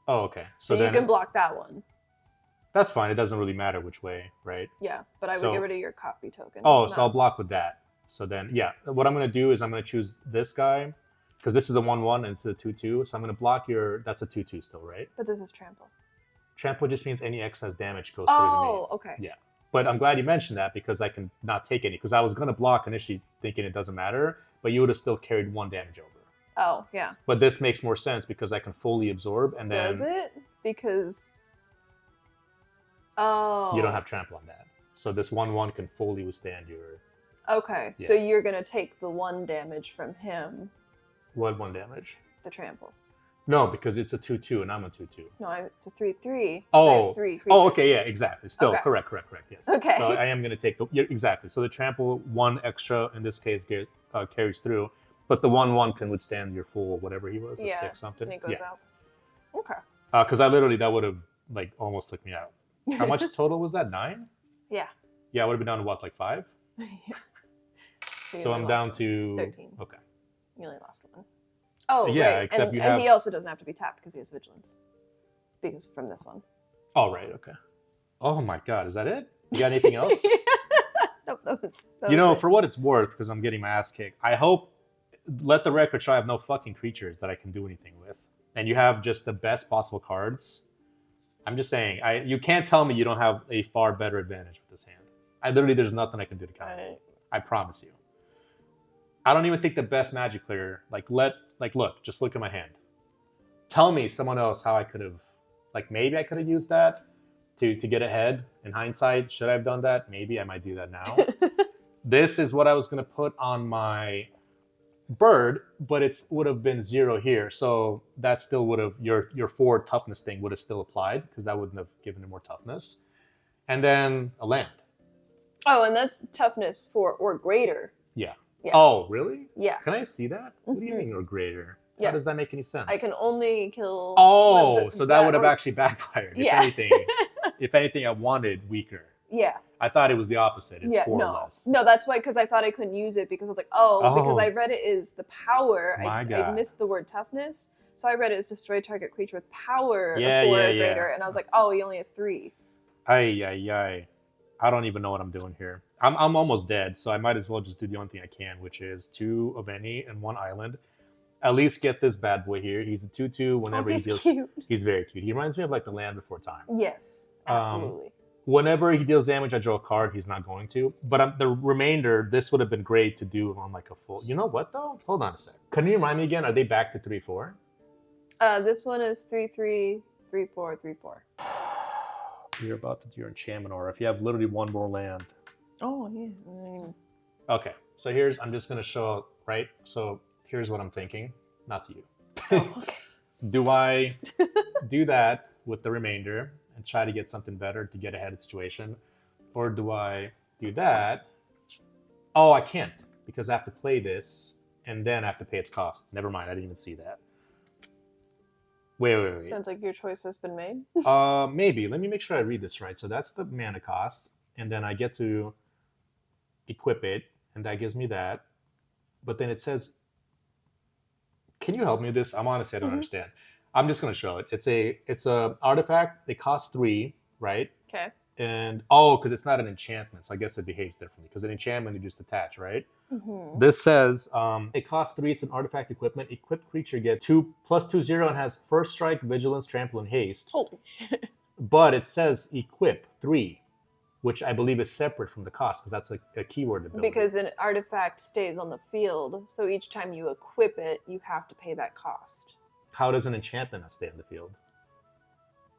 Oh, okay. So then you can block that one. That's fine. It doesn't really matter which way, right? Yeah, but I would get rid of your copy token. Oh, so I'll block with that. So then, yeah, what I'm gonna do is I'm gonna choose this guy because this is a 1/1 and it's a 2/2. So I'm gonna block your. That's a 2/2 still, right? But this is trample. Trample just means any excess damage goes through to me. Oh, okay. Yeah. But I'm glad you mentioned that because I can not take any. Because I was going to block initially thinking it doesn't matter, but you would have still carried 1 damage over. Oh, yeah. But this makes more sense because I can fully absorb and then... Does it? Because... Oh. You don't have trample on that. So this 1/1 can fully withstand your... Okay, Yeah. so you're going to take the 1 damage from him. What 1 damage? The trample. No, because it's a 2/2 and I'm a 2/2. No, it's a 3/3. Oh. I have 3 creatures. Oh, okay, yeah, exactly. Still, Okay. correct, yes. Okay. So I am going to take the... Yeah, exactly. So the trample 1 extra, in this case, carries through. But the 1/1 can withstand your full, whatever he was, a 6 something. And it goes out. Okay. Because I literally, that would have, like, almost took me out. How much total was that? 9? Yeah. Yeah, I would have been down to what, like 5? Yeah. So I'm down to... 13. Okay. You only lost 1. Oh, yeah, right. except and, you and have... he also doesn't have to be tapped because he has vigilance. Because from this one. Oh, right, okay. Oh my god, is that it? You got anything else? Nope, that was for what it's worth, because I'm getting my ass kicked, I hope... Let the record show I have no fucking creatures that I can do anything with. And you have just the best possible cards. I'm just saying, you can't tell me you don't have a far better advantage with this hand. Literally, there's nothing I can do to counter it. I promise you. I don't even think the best Magic player, look, just look at my hand. Tell me someone else how I could have, maybe I could have used that to get ahead. In hindsight, should I have done that? Maybe I might do that now. This is what I was going to put on my bird, but it would have been 0 here. So that still would have, your 4 toughness thing would have still applied because that wouldn't have given it more toughness. And then a land. Oh, and that's toughness 4 or greater. Yeah. Yeah. Oh, really? Yeah. Can I see that? What do you mean or greater? Yeah. How does that make any sense? I can only kill... Oh, so that would have actually backfired. Yeah. If anything, I wanted weaker. Yeah. I thought it was the opposite. It's 4 less. No, that's why, because I thought I couldn't use it because I was like, because I read it as the power. I missed the word toughness. So I read it as destroy target creature with power of 4 or greater. And I was like, oh, he only has 3. Ay. I don't even know what I'm doing here. I'm almost dead, so I might as well just do the only thing I can, which is 2 of any and 1 island. At least get this bad boy here. He's a 2/2 whenever he deals... Cute. He's very cute. He reminds me of the Land Before Time. Yes, absolutely. Whenever he deals damage, I draw a card. He's not going to. But the remainder, this would have been great to do on a full... You know what, though? Hold on a sec. Can you remind me again? Are they back to 3/4? This one is 3/3, 3/4, 3/4. You're about to do your enchantment aura. If you have literally 1 more land. Oh, yeah. Okay, so I'm just going to show, right? So here's what I'm thinking. Not to you. Oh, okay. Do I do that with the remainder and try to get something better to get ahead of the situation? Or do I do that? Oh, I can't because I have to play this and then I have to pay its cost. Never mind, I didn't even see that. Wait. Sounds like your choice has been made. Maybe. Let me make sure I read this right. So that's the mana cost. And then I get to equip it. And that gives me that. But then it says... Can you help me with this? Honestly, I don't understand. I'm just going to show it. It's a artifact. It costs 3, right? Okay. And, because it's not an enchantment. So I guess it behaves differently. Because an enchantment, you just attach, right? Mm-hmm. This says it costs 3. It's an artifact equipment. Equipped creature gets 2 plus 2/0 and has first strike, vigilance, trample, and haste. Holy shit. But it says equip 3, which I believe is separate from the cost because that's a keyword ability. Because an artifact stays on the field, so each time you equip it, you have to pay that cost. How does an enchantment not stay on the field?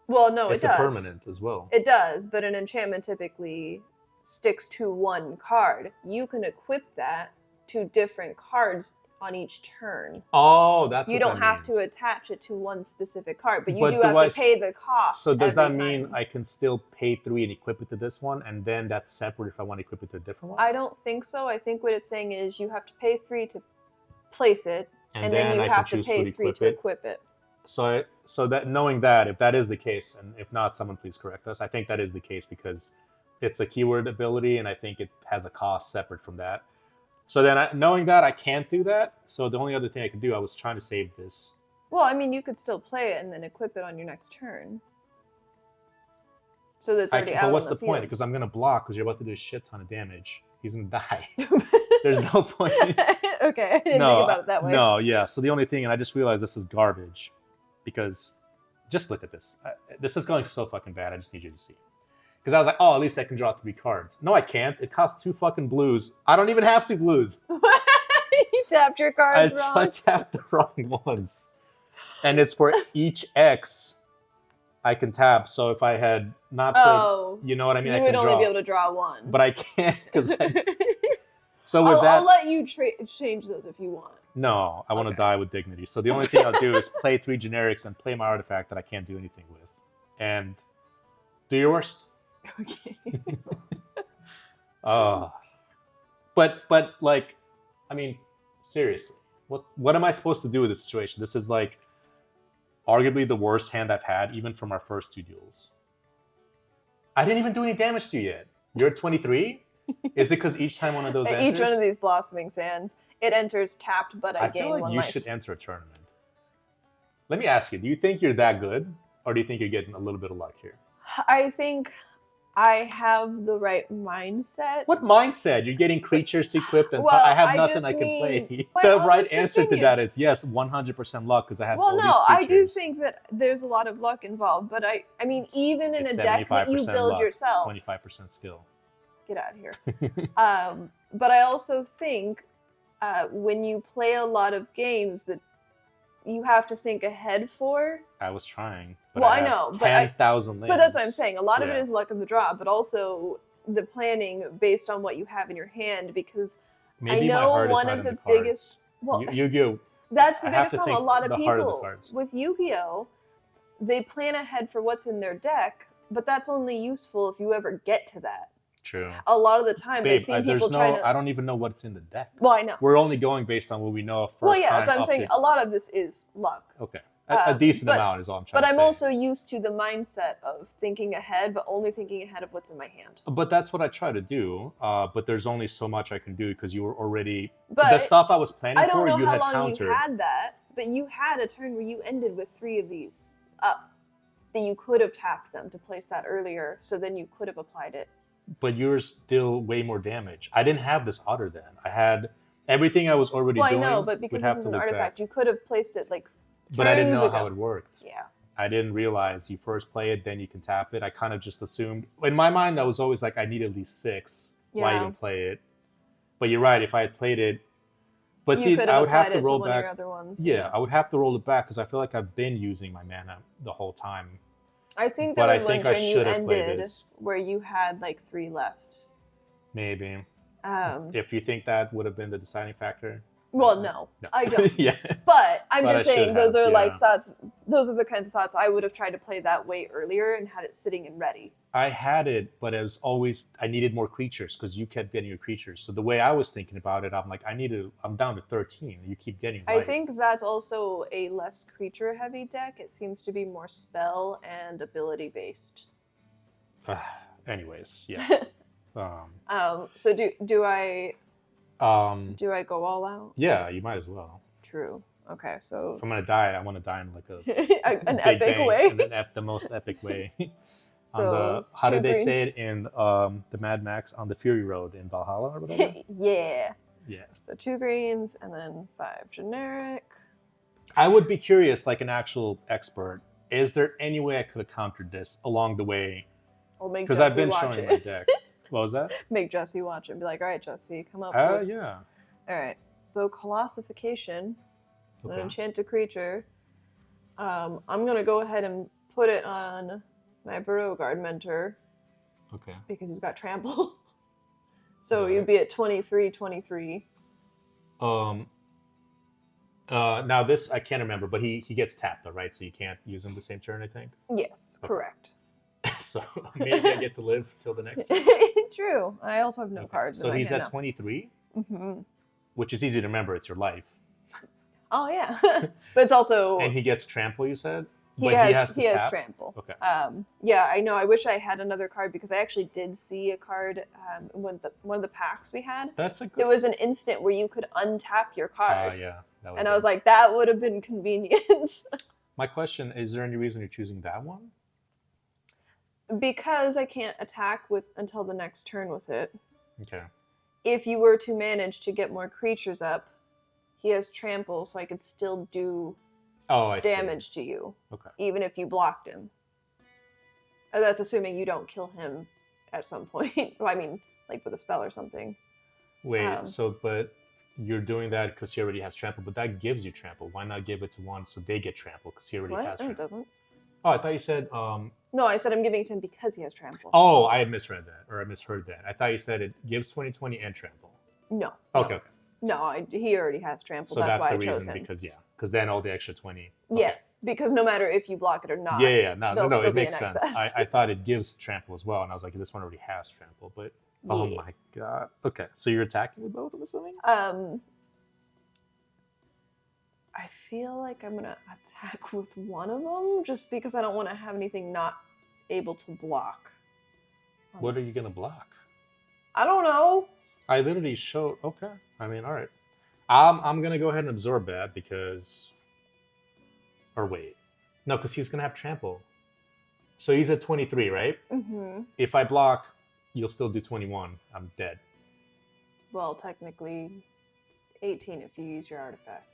Well, no, it's it does. It's a permanent as well. It does, but an enchantment typically sticks to 1 card. You can equip that to different cards on each turn. Oh, that's you what don't that have means. to attach it to one specific card, but you But do do have I to pay the cost. So does every that mean time. I can still pay 3 and equip it to this one, and then that's separate if I want to equip it to a different one? I don't think so. I think what it's saying is you have to pay 3 to place it, and then you I have can to choose pay 3 to equip it. So that knowing that, if that is the case, and if not, someone please correct us. I think that is the case because it's a keyword ability, and I think it has a cost separate from that. So then, knowing that, I can't do that. So the only other thing I could do, I was trying to save this. Well, I mean, you could still play it and then equip it on your next turn. So that's already out. But what's on the the point? field. Because I'm gonna block because you're about to do a shit ton of damage. He's gonna die. There's no point. Okay, I didn't think about it that way. No, yeah. So the only thing, and I just realized this is garbage, because just look at this. This is going so fucking bad. I just need you to see. Because I was like, oh, at least I can draw 3 cards. No, I can't. It costs 2 fucking blues. I don't even have 2 blues. You tapped your cards wrong. I tapped the wrong ones. And it's for each X I can tap. So if I had not played, you know what I mean? You would only be able to draw 1. But I can't because So with I'll let you change those if you want. No, I want to die with dignity. So the only thing I'll do is play 3 generics and play my artifact that I can't do anything with. And do your worst. Okay. But like, I mean, seriously, what am I supposed to do with this situation? This is like arguably the worst hand I've had, even from our first 2 duels. I didn't even do any damage to you yet. You're at 23? Is it because each time one of those enters? Each one of these blossoming sands, it enters tapped, but I gain 1 life. I feel like you should enter a tournament. Let me ask you, do you think you're that good? Or do you think you're getting a little bit of luck here? I think I have the right mindset. What mindset? You're getting creatures equipped and I have nothing I can play. The right answer to that is yes, 100% luck because I have all these creatures. I do think that there's a lot of luck involved, but I mean, even in a deck that you build yourself, 25% skill. Get out of here. But I also think when you play a lot of games that you have to think ahead for. I was trying. But I know. 10,000 lands. But that's what I'm saying. A lot of it is luck of the draw, but also the planning based on what you have in your hand. Because maybe I know one of the biggest. Well, Yu-Gi-Oh! That's the biggest problem. A lot of people with Yu-Gi-Oh! They plan ahead for what's in their deck, but that's only useful if you ever get to that. True. A lot of the times I've seen people trying to. I don't even know what's in the deck. Well, I know. We're only going based on what we know of first. Well, yeah, that's what I'm saying. A lot of this is luck. Okay. A decent amount is all I'm trying to say. But I'm also used to the mindset of thinking ahead, but only thinking ahead of what's in my hand. But that's what I try to do. But there's only so much I can do because you were already. The stuff I was planning for, you had countered. I don't know how long you had that, but you had a turn where you ended with 3 of these up. That you could have tapped them to place that earlier, so then you could have applied it. But you're still way more damage. I didn't have this otter then. I had everything I was already doing. Well, I know, but because this is an artifact, you could have placed it like. But I didn't know how it worked. Yeah. I didn't realize you first play it, then you can tap it. I kind of just assumed. In my mind, I was always like, I need at least 6. Yeah. Why even play it? But you're right. If I had played it, but you see, I would have to roll one back. Of your other ones. Yeah, I would have to roll it back because I feel like I've been using my mana the whole time. I think there was one turn you ended where you had like 3 left. Maybe. If you think that would have been the deciding factor. Well, no. I don't. Yeah. But I'm just saying those are like thoughts. Those are the kinds of thoughts I would have tried to play that way earlier and had it sitting and ready. I had it, but it was always I needed more creatures because you kept getting your creatures. So the way I was thinking about it, I'm like, I'm down to 13. You keep getting life. I think that's also a less creature heavy deck. It seems to be more spell and ability based. Anyways, yeah. So do I go all out? Yeah, you might as well. True. Okay, so if I'm gonna die, I want to die in like a an epic way. The most epic way. So how did they say it in the Mad Max on the Fury Road in Valhalla or whatever? Yeah. Yeah. So 2 greens and then 5 generic. I would be curious, like an actual expert, is there any way I could have countered this along the way? Because I've been showing my deck. What was that? Make Jesse watch it and be like, all right, Jesse, come up with... Yeah. All right. So Colossification, an enchanted creature. I'm going to go ahead and put it on my Burrow Guard Mentor. Okay. Because he's got Trample. So you'd be at 23. Now this I can't remember, but he gets tapped though, right? So you can't use him the same turn, I think. Yes, Okay. correct. So maybe I get to live till the next turn. True. I also have no Okay. cards. So in my he's hand at now. 23, Mm-hmm. which is easy to remember. It's your life. Oh yeah, but it's also And he gets trample, you said? he But has to tap? trample. Okay. Yeah, I know. I wish I had another card because I actually did see a card in one of the packs we had. That's a good... It was an instant where you could untap your card. yeah. And I was like, that would have been convenient. My question, is there any reason you're choosing that one? Because I can't attack until the next turn with it. Okay. If you were to manage to get more creatures up, he has trample, so I could still do damage to you. Okay. Even if you blocked him. That's assuming you don't kill him at some point. Well, I mean, like with a spell or something. Wait, but you're doing that because he already has trample, but that gives you trample. Why not give it to one so they get trample because he already has trample? No, it doesn't. Oh, I thought you said... No, I said I'm giving it to him because he has trample. Oh, I had misread that, or I misheard that. I thought you said it gives 20/20 and trample. No. Okay. No, he already has trample. So that's why the I chose reason, him. because then all the extra 20. Okay. Yes, because no matter if you block it or not. Yeah. No, it makes sense. Excess. I thought it gives trample as well, and I was like, this one already has trample, but oh my god. Okay, so you're attacking with both, I'm assuming? I feel like I'm gonna attack with one of them just because I don't want to have anything not able to block. What are you gonna block? I don't know. I literally showed. Okay, I mean, all right. I'm gonna go ahead and absorb that because, or wait, no, because he's gonna have trample. So he's at 23, right? Mm-hmm. If I block, you'll still do 21. I'm dead. Well, technically, 18 if you use your artifact.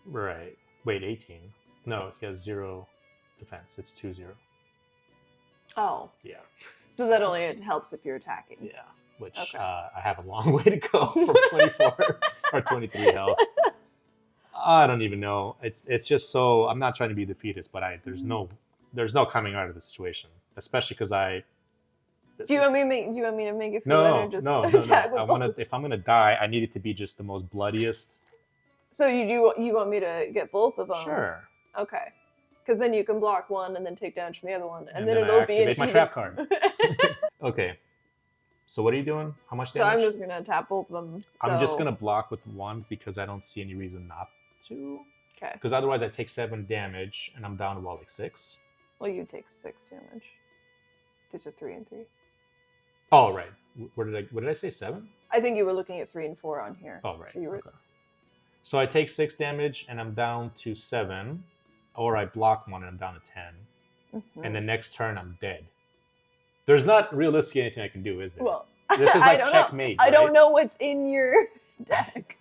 Right. Wait, 18. No, he has 0 defense. It's 2-0. Oh. Yeah. So that only helps if you're attacking. Yeah. Which okay. I have a long way to go from 24 or 23 health. I don't even know. It's just so... I'm not trying to be defeatist, but there's no coming out of the situation, especially because Do you want me to make it feel better? Just attack with both? If I'm gonna die, I need it to be just the most bloodiest. So you want me to get both of them? Sure. Okay. Because then you can block one and then take damage from the other one, and then it'll be my trap card. Okay. So what are you doing? How much damage? So I'm just gonna tap both of them. I'm just gonna block with one because I don't see any reason not to. Okay. Because otherwise I take 7 damage and I'm down to what, like 6? Well, you take 6 damage. These are 3 and 3. Oh right. What did I say? 7? I think you were looking at 3 and 4 on here. Oh right. So you were... Okay. So I take 6 damage and I'm down to 7, or I block one and I'm down to 10, and the next turn I'm dead. There's not realistically anything I can do, is there? Well, this is like checkmate. I don't know what's in your deck.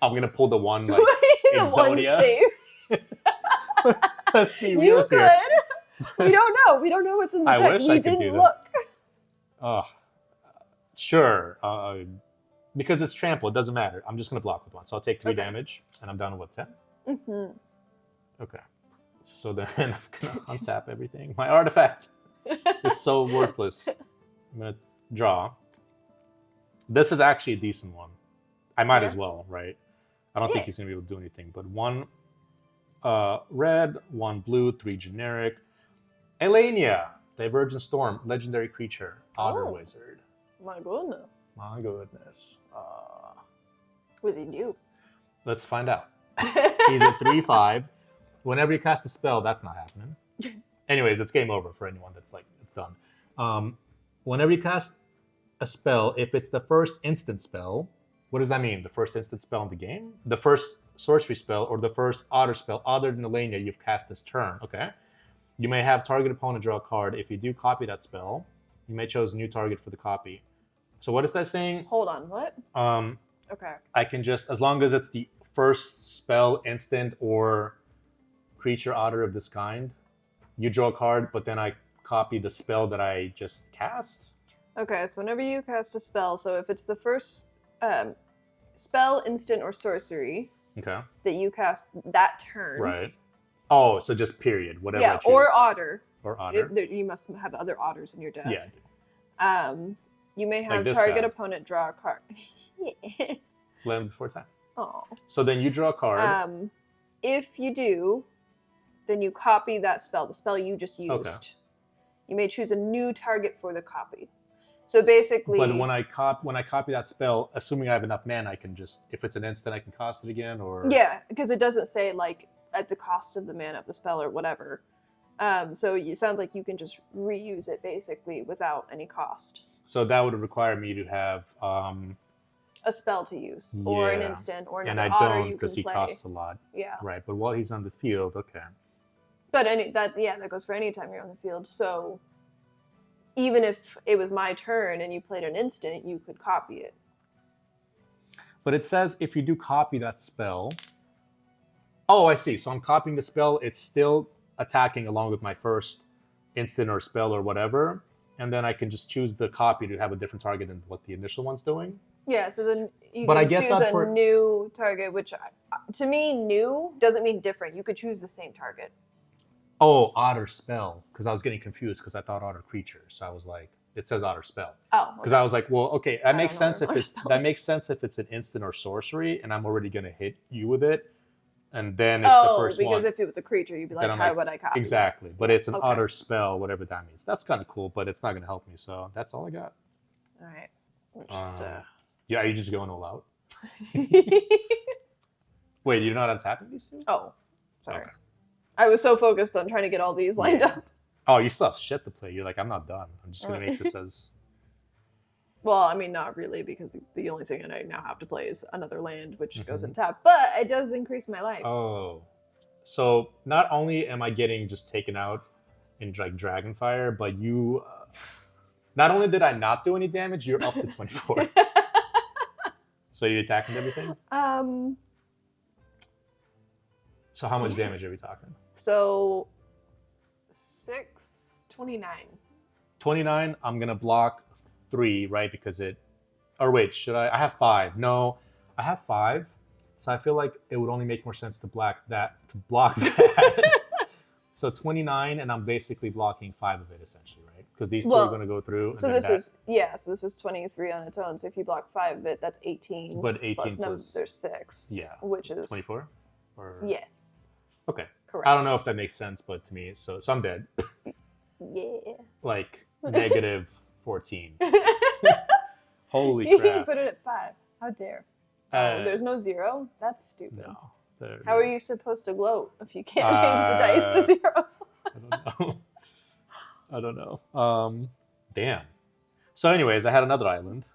I'm gonna pull the one like the Exodia. one save. Let's be real you here. could. We don't know. We don't know what's in the deck. We didn't look. Oh, sure. Because it's trample, it doesn't matter. I'm just gonna block with one. So I'll take 3 damage, and I'm down to what, 10? Mm-hmm. Okay. So then I'm gonna untap everything. My artifact is so worthless. I'm gonna draw. This is actually a decent one. I might as well, right? I don't think he's gonna be able to do anything. But 1 red, 1 blue, 3 generic. Elenia, Divergent Storm, legendary creature, Otter Wizard. My goodness. My goodness. What does he do? Let's find out. He's a 3/5. Whenever you cast a spell, that's not happening. Anyways, it's game over for anyone that's like, it's done. Whenever you cast a spell, if it's the first instant spell, what does that mean? The first instant spell in the game? The first sorcery spell or the first otter spell other than Elenia you've cast this turn. Okay. You may have target opponent draw a card. If you do copy that spell, you may choose a new target for the copy. So what is that saying? Hold on, what? Okay. I can just, as long as it's the first spell, instant, or creature otter of this kind, you draw a card, but then I copy the spell that I just cast? Okay, so whenever you cast a spell, so if it's the first spell, instant, or sorcery that you cast that turn. Right. Oh, so just period, whatever I choose. Or otter. Or otter. You must have other otters in your deck. Yeah, I do. You may have Like this target guy. opponent draw a card. Land before time. Oh. So then you draw a card. If you do, then you copy that spell, the spell you just used. Okay. You may choose a new target for the copy. So basically, But when I copy that spell, assuming I have enough mana, I can just, if it's an instant, I can cast it again, or yeah, because it doesn't say like at the cost of the mana of the spell or whatever. So it sounds like you can just reuse it basically without any cost. So that would require me to have A spell to use, or an Yeah. instant, or and another I otter don't you because can he play. costs a lot. Yeah. Right, but while he's on the field, okay. But that goes for any time you're on the field. So even if it was my turn and you played an instant, you could copy it. But it says if you do copy that spell. Oh, I see. So I'm copying the spell. It's still attacking along with my first instant or spell or whatever. And then I can just choose the copy to have a different target than what the initial one's doing. Yeah, so then you But I can get choose that a for- new target, which to me, new doesn't mean different. You could choose the same target. Oh, otter spell. Because I was getting confused because I thought otter creature. So I was like, it says otter spell. Oh, Because I was like, well, okay, that makes sense if it's spells. if it's an instant or sorcery, and I'm already gonna hit you with it, and then it's the first because one. if it was a creature, you'd be Then like, I'm how like, would I copy? Exactly, but Yeah, it's an okay. otter spell, whatever that means. That's kind of cool, but it's not gonna help me. So that's all I got. All right. Just, Yeah, are you just going all out? Wait, you're not untapping these two? Oh, sorry. Okay. I was so focused on trying to get all these lined up. Oh, you still have shit to play. You're like, I'm not done. I'm just gonna make this as. Well, I mean, not really, because the only thing that I now have to play is another land, which goes Mhm. in tap. But it does increase my life. Oh, so not only am I getting just taken out in like Dragonfire, but you. Not only did I not do any damage, you're up to 24. So you're attacking everything. So how much damage are we talking? So 29. 29. I'm gonna block 3, right? Because it. Or wait, should I? I have 5. No, I have 5. So I feel like it would only make more sense to block that. So 29, and I'm basically blocking 5 of it essentially, right? Because these two are going to go through. So this is 23 on its own. So if you block 5 of it, that's 18. But 18 plus there's 6. Yeah. Which is 24. Or yes. Okay. Correct. I don't know if that makes sense, but to me, so I'm dead. Yeah. Like negative 14. Holy You crap! put it at 5. How dare? There's no 0. That's stupid. No. How are you supposed to gloat if you can't change the dice to 0? I don't know. Damn. So, anyways, I had another island.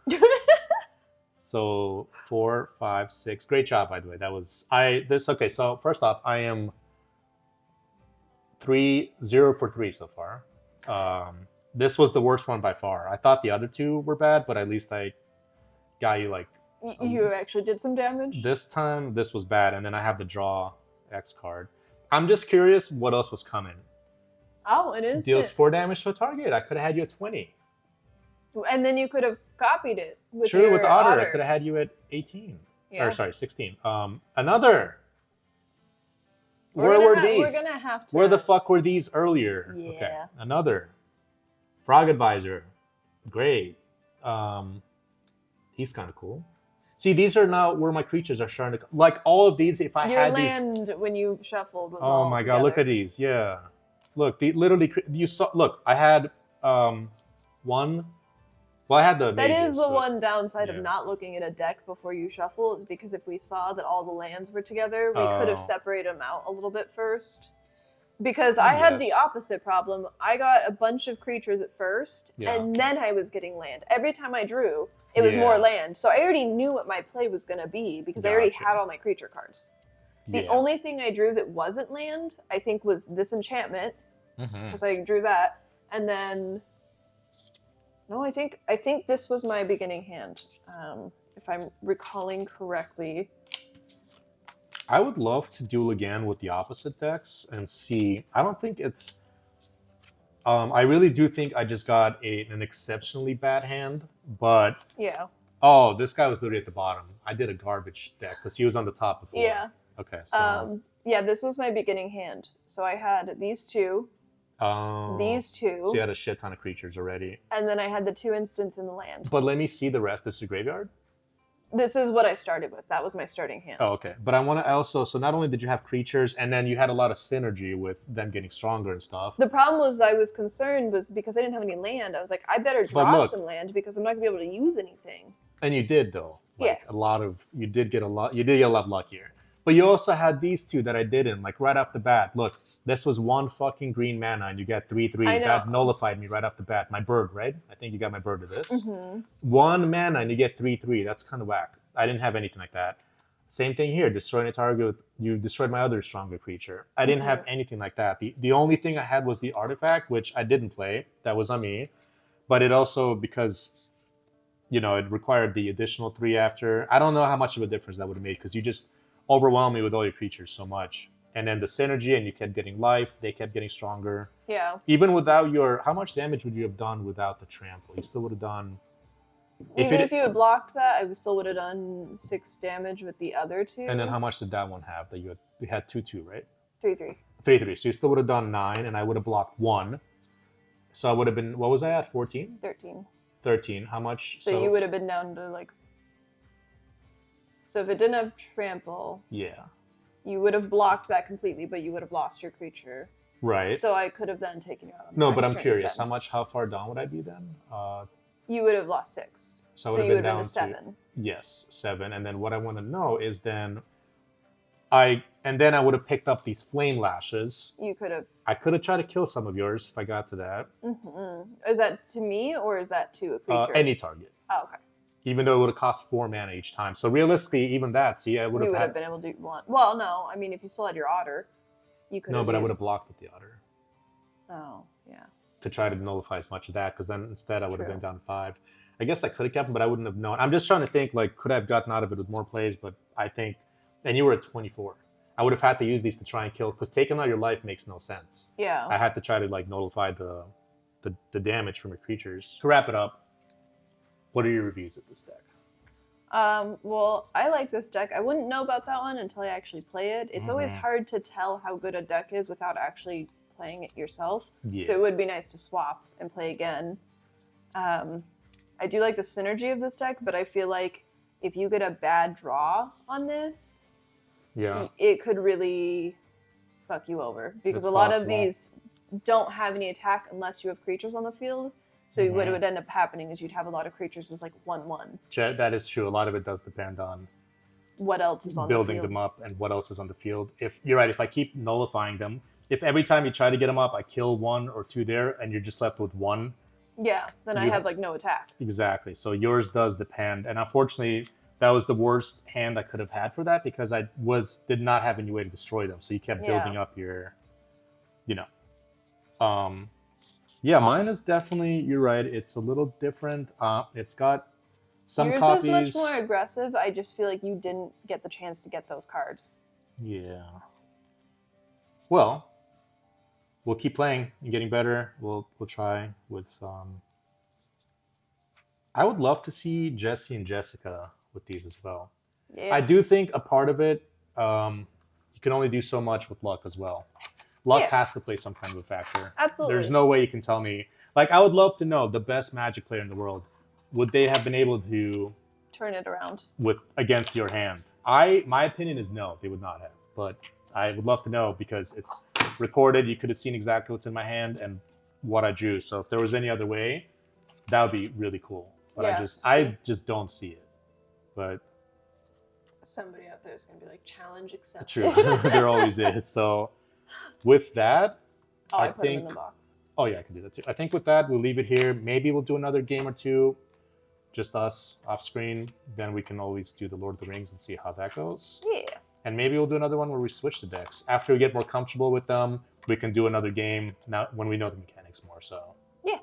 So 4, 5, 6. Great job, by the way. That was okay. So first off, I am 0 for 3 so far. This was the worst one by far. I thought the other two were bad, but at least I got you like. You actually did some damage? This time, this was bad, and then I have the draw X card. I'm just curious what else was coming. Oh, an instant. Deals 4 damage to a target. I could have had you at 20. And then you could have copied it with True, your with the otter, I could have had you at 18. Yeah. Or sorry, 16. Another. We're Where were these? We're gonna have to. Where the fuck were these earlier? Yeah. Okay. Another. Frog Advisor. Great. He's kind of cool. See, these are now where my creatures are starting to... Like, all of these, if I Your had land, when you shuffled, was Oh all my together. god, look at these. Yeah. Look, literally, you saw... Look, I had one... Well, I had the That mages, is the but- one downside yeah. of not looking at a deck before you shuffle, is because if we saw that all the lands were together, we could have separated them out a little bit first. Because I had the Yes. opposite problem. I got a bunch of creatures at first, Yeah. and then I was getting land. Every time I drew, it was more Yeah. land. So I already knew what my play was going to be, because I already Gotcha. had all my creature cards. The Yeah. only thing I drew that wasn't land, I think, was this enchantment, Mhm. because I drew that. And then... No, I think this was my beginning hand, if I'm recalling correctly. I would love to duel again with the opposite decks and see. I don't think it's. I really do think I just got an exceptionally bad hand, but Yeah. oh, this guy was literally at the bottom. I did a garbage deck because he was on the top before. Yeah. Okay. So. Yeah, this was my beginning hand. So I had these two, these two, So you had a shit ton of creatures already. and then I had the 2 instants in the land. But let me see the rest. This is graveyard. This is what I started with. That was my starting hand. Oh, okay. But I want to also, so not only did you have creatures, and then you had a lot of synergy with them getting stronger and stuff. The problem was I was concerned was because I didn't have any land. I was like, I better draw some land because I'm not going to be able to use anything. And you did, though. Like, yeah. You did get a lot luckier. But you also had these two that I didn't, like right off the bat. Look, this was one fucking green mana and you get 3/3. That nullified me right off the bat. My bird, right? I think you got my bird to this. Mm-hmm. 1 mana and you get 3/3. That's kind of whack. I didn't have anything like that. Same thing here. Destroying a target, you destroyed my other stronger creature. I didn't have anything like that. The only thing I had was the artifact, which I didn't play. That was on me. But it also, because it required the additional 3 after. I don't know how much of a difference that would have made because you just overwhelmed me with all your creatures so much. And then the synergy, and you kept getting life. They kept getting stronger. Yeah. Even without how much damage would you have done without the trample? You still would have done. Even if you had blocked that, I still would have done 6 damage with the other 2. And then how much did that one have? That you had 2/2, right? 3/3. 3/3. So you still would have done 9, and I would have blocked 1. So I would have been. What was I at? 14. 13. 13. How much? So you would have been down to like. So if it didn't have trample. Yeah. You would have blocked that completely, but you would have lost your creature. Right. So I could have then taken you out. No, but I'm curious. How far down would I be then? You would have lost 6. So you would have been down to 7. Yes, 7. And then what I want to know is then I would have picked up these flame lashes. You could have. I could have tried to kill some of yours if I got to that. Mm-hmm. Is that to me or is that to a creature? Any target. Oh, okay. Even though it would have cost 4 mana each time. So realistically, even that, I would have. You would have been able to do 1. Well, no. I mean, if you still had your otter, you could. No, but I would have blocked with the otter. Oh, yeah. To try to nullify as much of that, because then instead I would have been down 5. I guess I could have kept him, but I wouldn't have known. I'm just trying to think, like, could I have gotten out of it with more plays? But I think, and you were at 24. I would have had to use these to try and kill, because taking out your life makes no sense. Yeah. I had to try to like nullify the damage from your creatures. To wrap it up, what are your reviews of this deck? Well, I like this deck. I wouldn't know about that one until I actually play it. It's always hard to tell how good a deck is without actually playing it yourself. Yeah. So it would be nice to swap and play again. I do like the synergy of this deck, but I feel like if you get a bad draw on this, it could really fuck you over. Because a lot of these don't have any attack unless you have creatures on the field. So what would end up happening is you'd have a lot of creatures with like 1/1. That is true. A lot of it does depend on what else is on the field. Building them up and what else is on the field. If you're right, if I keep nullifying them, if every time you try to get them up, I kill 1 or 2 there, and you're just left with 1. Yeah, then I have like no attack. Exactly. So yours does depend, and unfortunately, that was the worst hand I could have had for that because I did not have any way to destroy them. So you kept building up your, Yeah, mine is definitely. You're right. It's a little different. It's got some copies. Yours is much more aggressive. I just feel like you didn't get the chance to get those cards. Yeah. Well, we'll keep playing and getting better. We'll try with. I would love to see Jesse and Jessica with these as well. Yeah. I do think a part of it, you can only do so much with luck as well. Luck has to play some kind of a factor. Absolutely. There's no way you can tell me. Like, I would love to know the best Magic player in the world. Would they have been able to turn it around against your hand? My opinion is no, they would not have. But I would love to know because it's recorded. You could have seen exactly what's in my hand and what I drew. So if there was any other way, that would be really cool. But I just don't see it. But somebody out there is going to be like, challenge accepted. True. There always is. So with that, I put them in the box. Oh yeah, I can do that too. I think with that, we'll leave it here. Maybe we'll do another game or two, just us off screen. Then we can always do the Lord of the Rings and see how that goes. Yeah. And maybe we'll do another one where we switch the decks. After we get more comfortable with them, we can do another game now when we know the mechanics more. So yeah,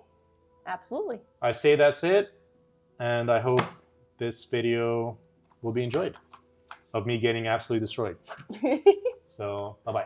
absolutely. I say that's it, and I hope this video will be enjoyed of me getting absolutely destroyed. So bye-bye.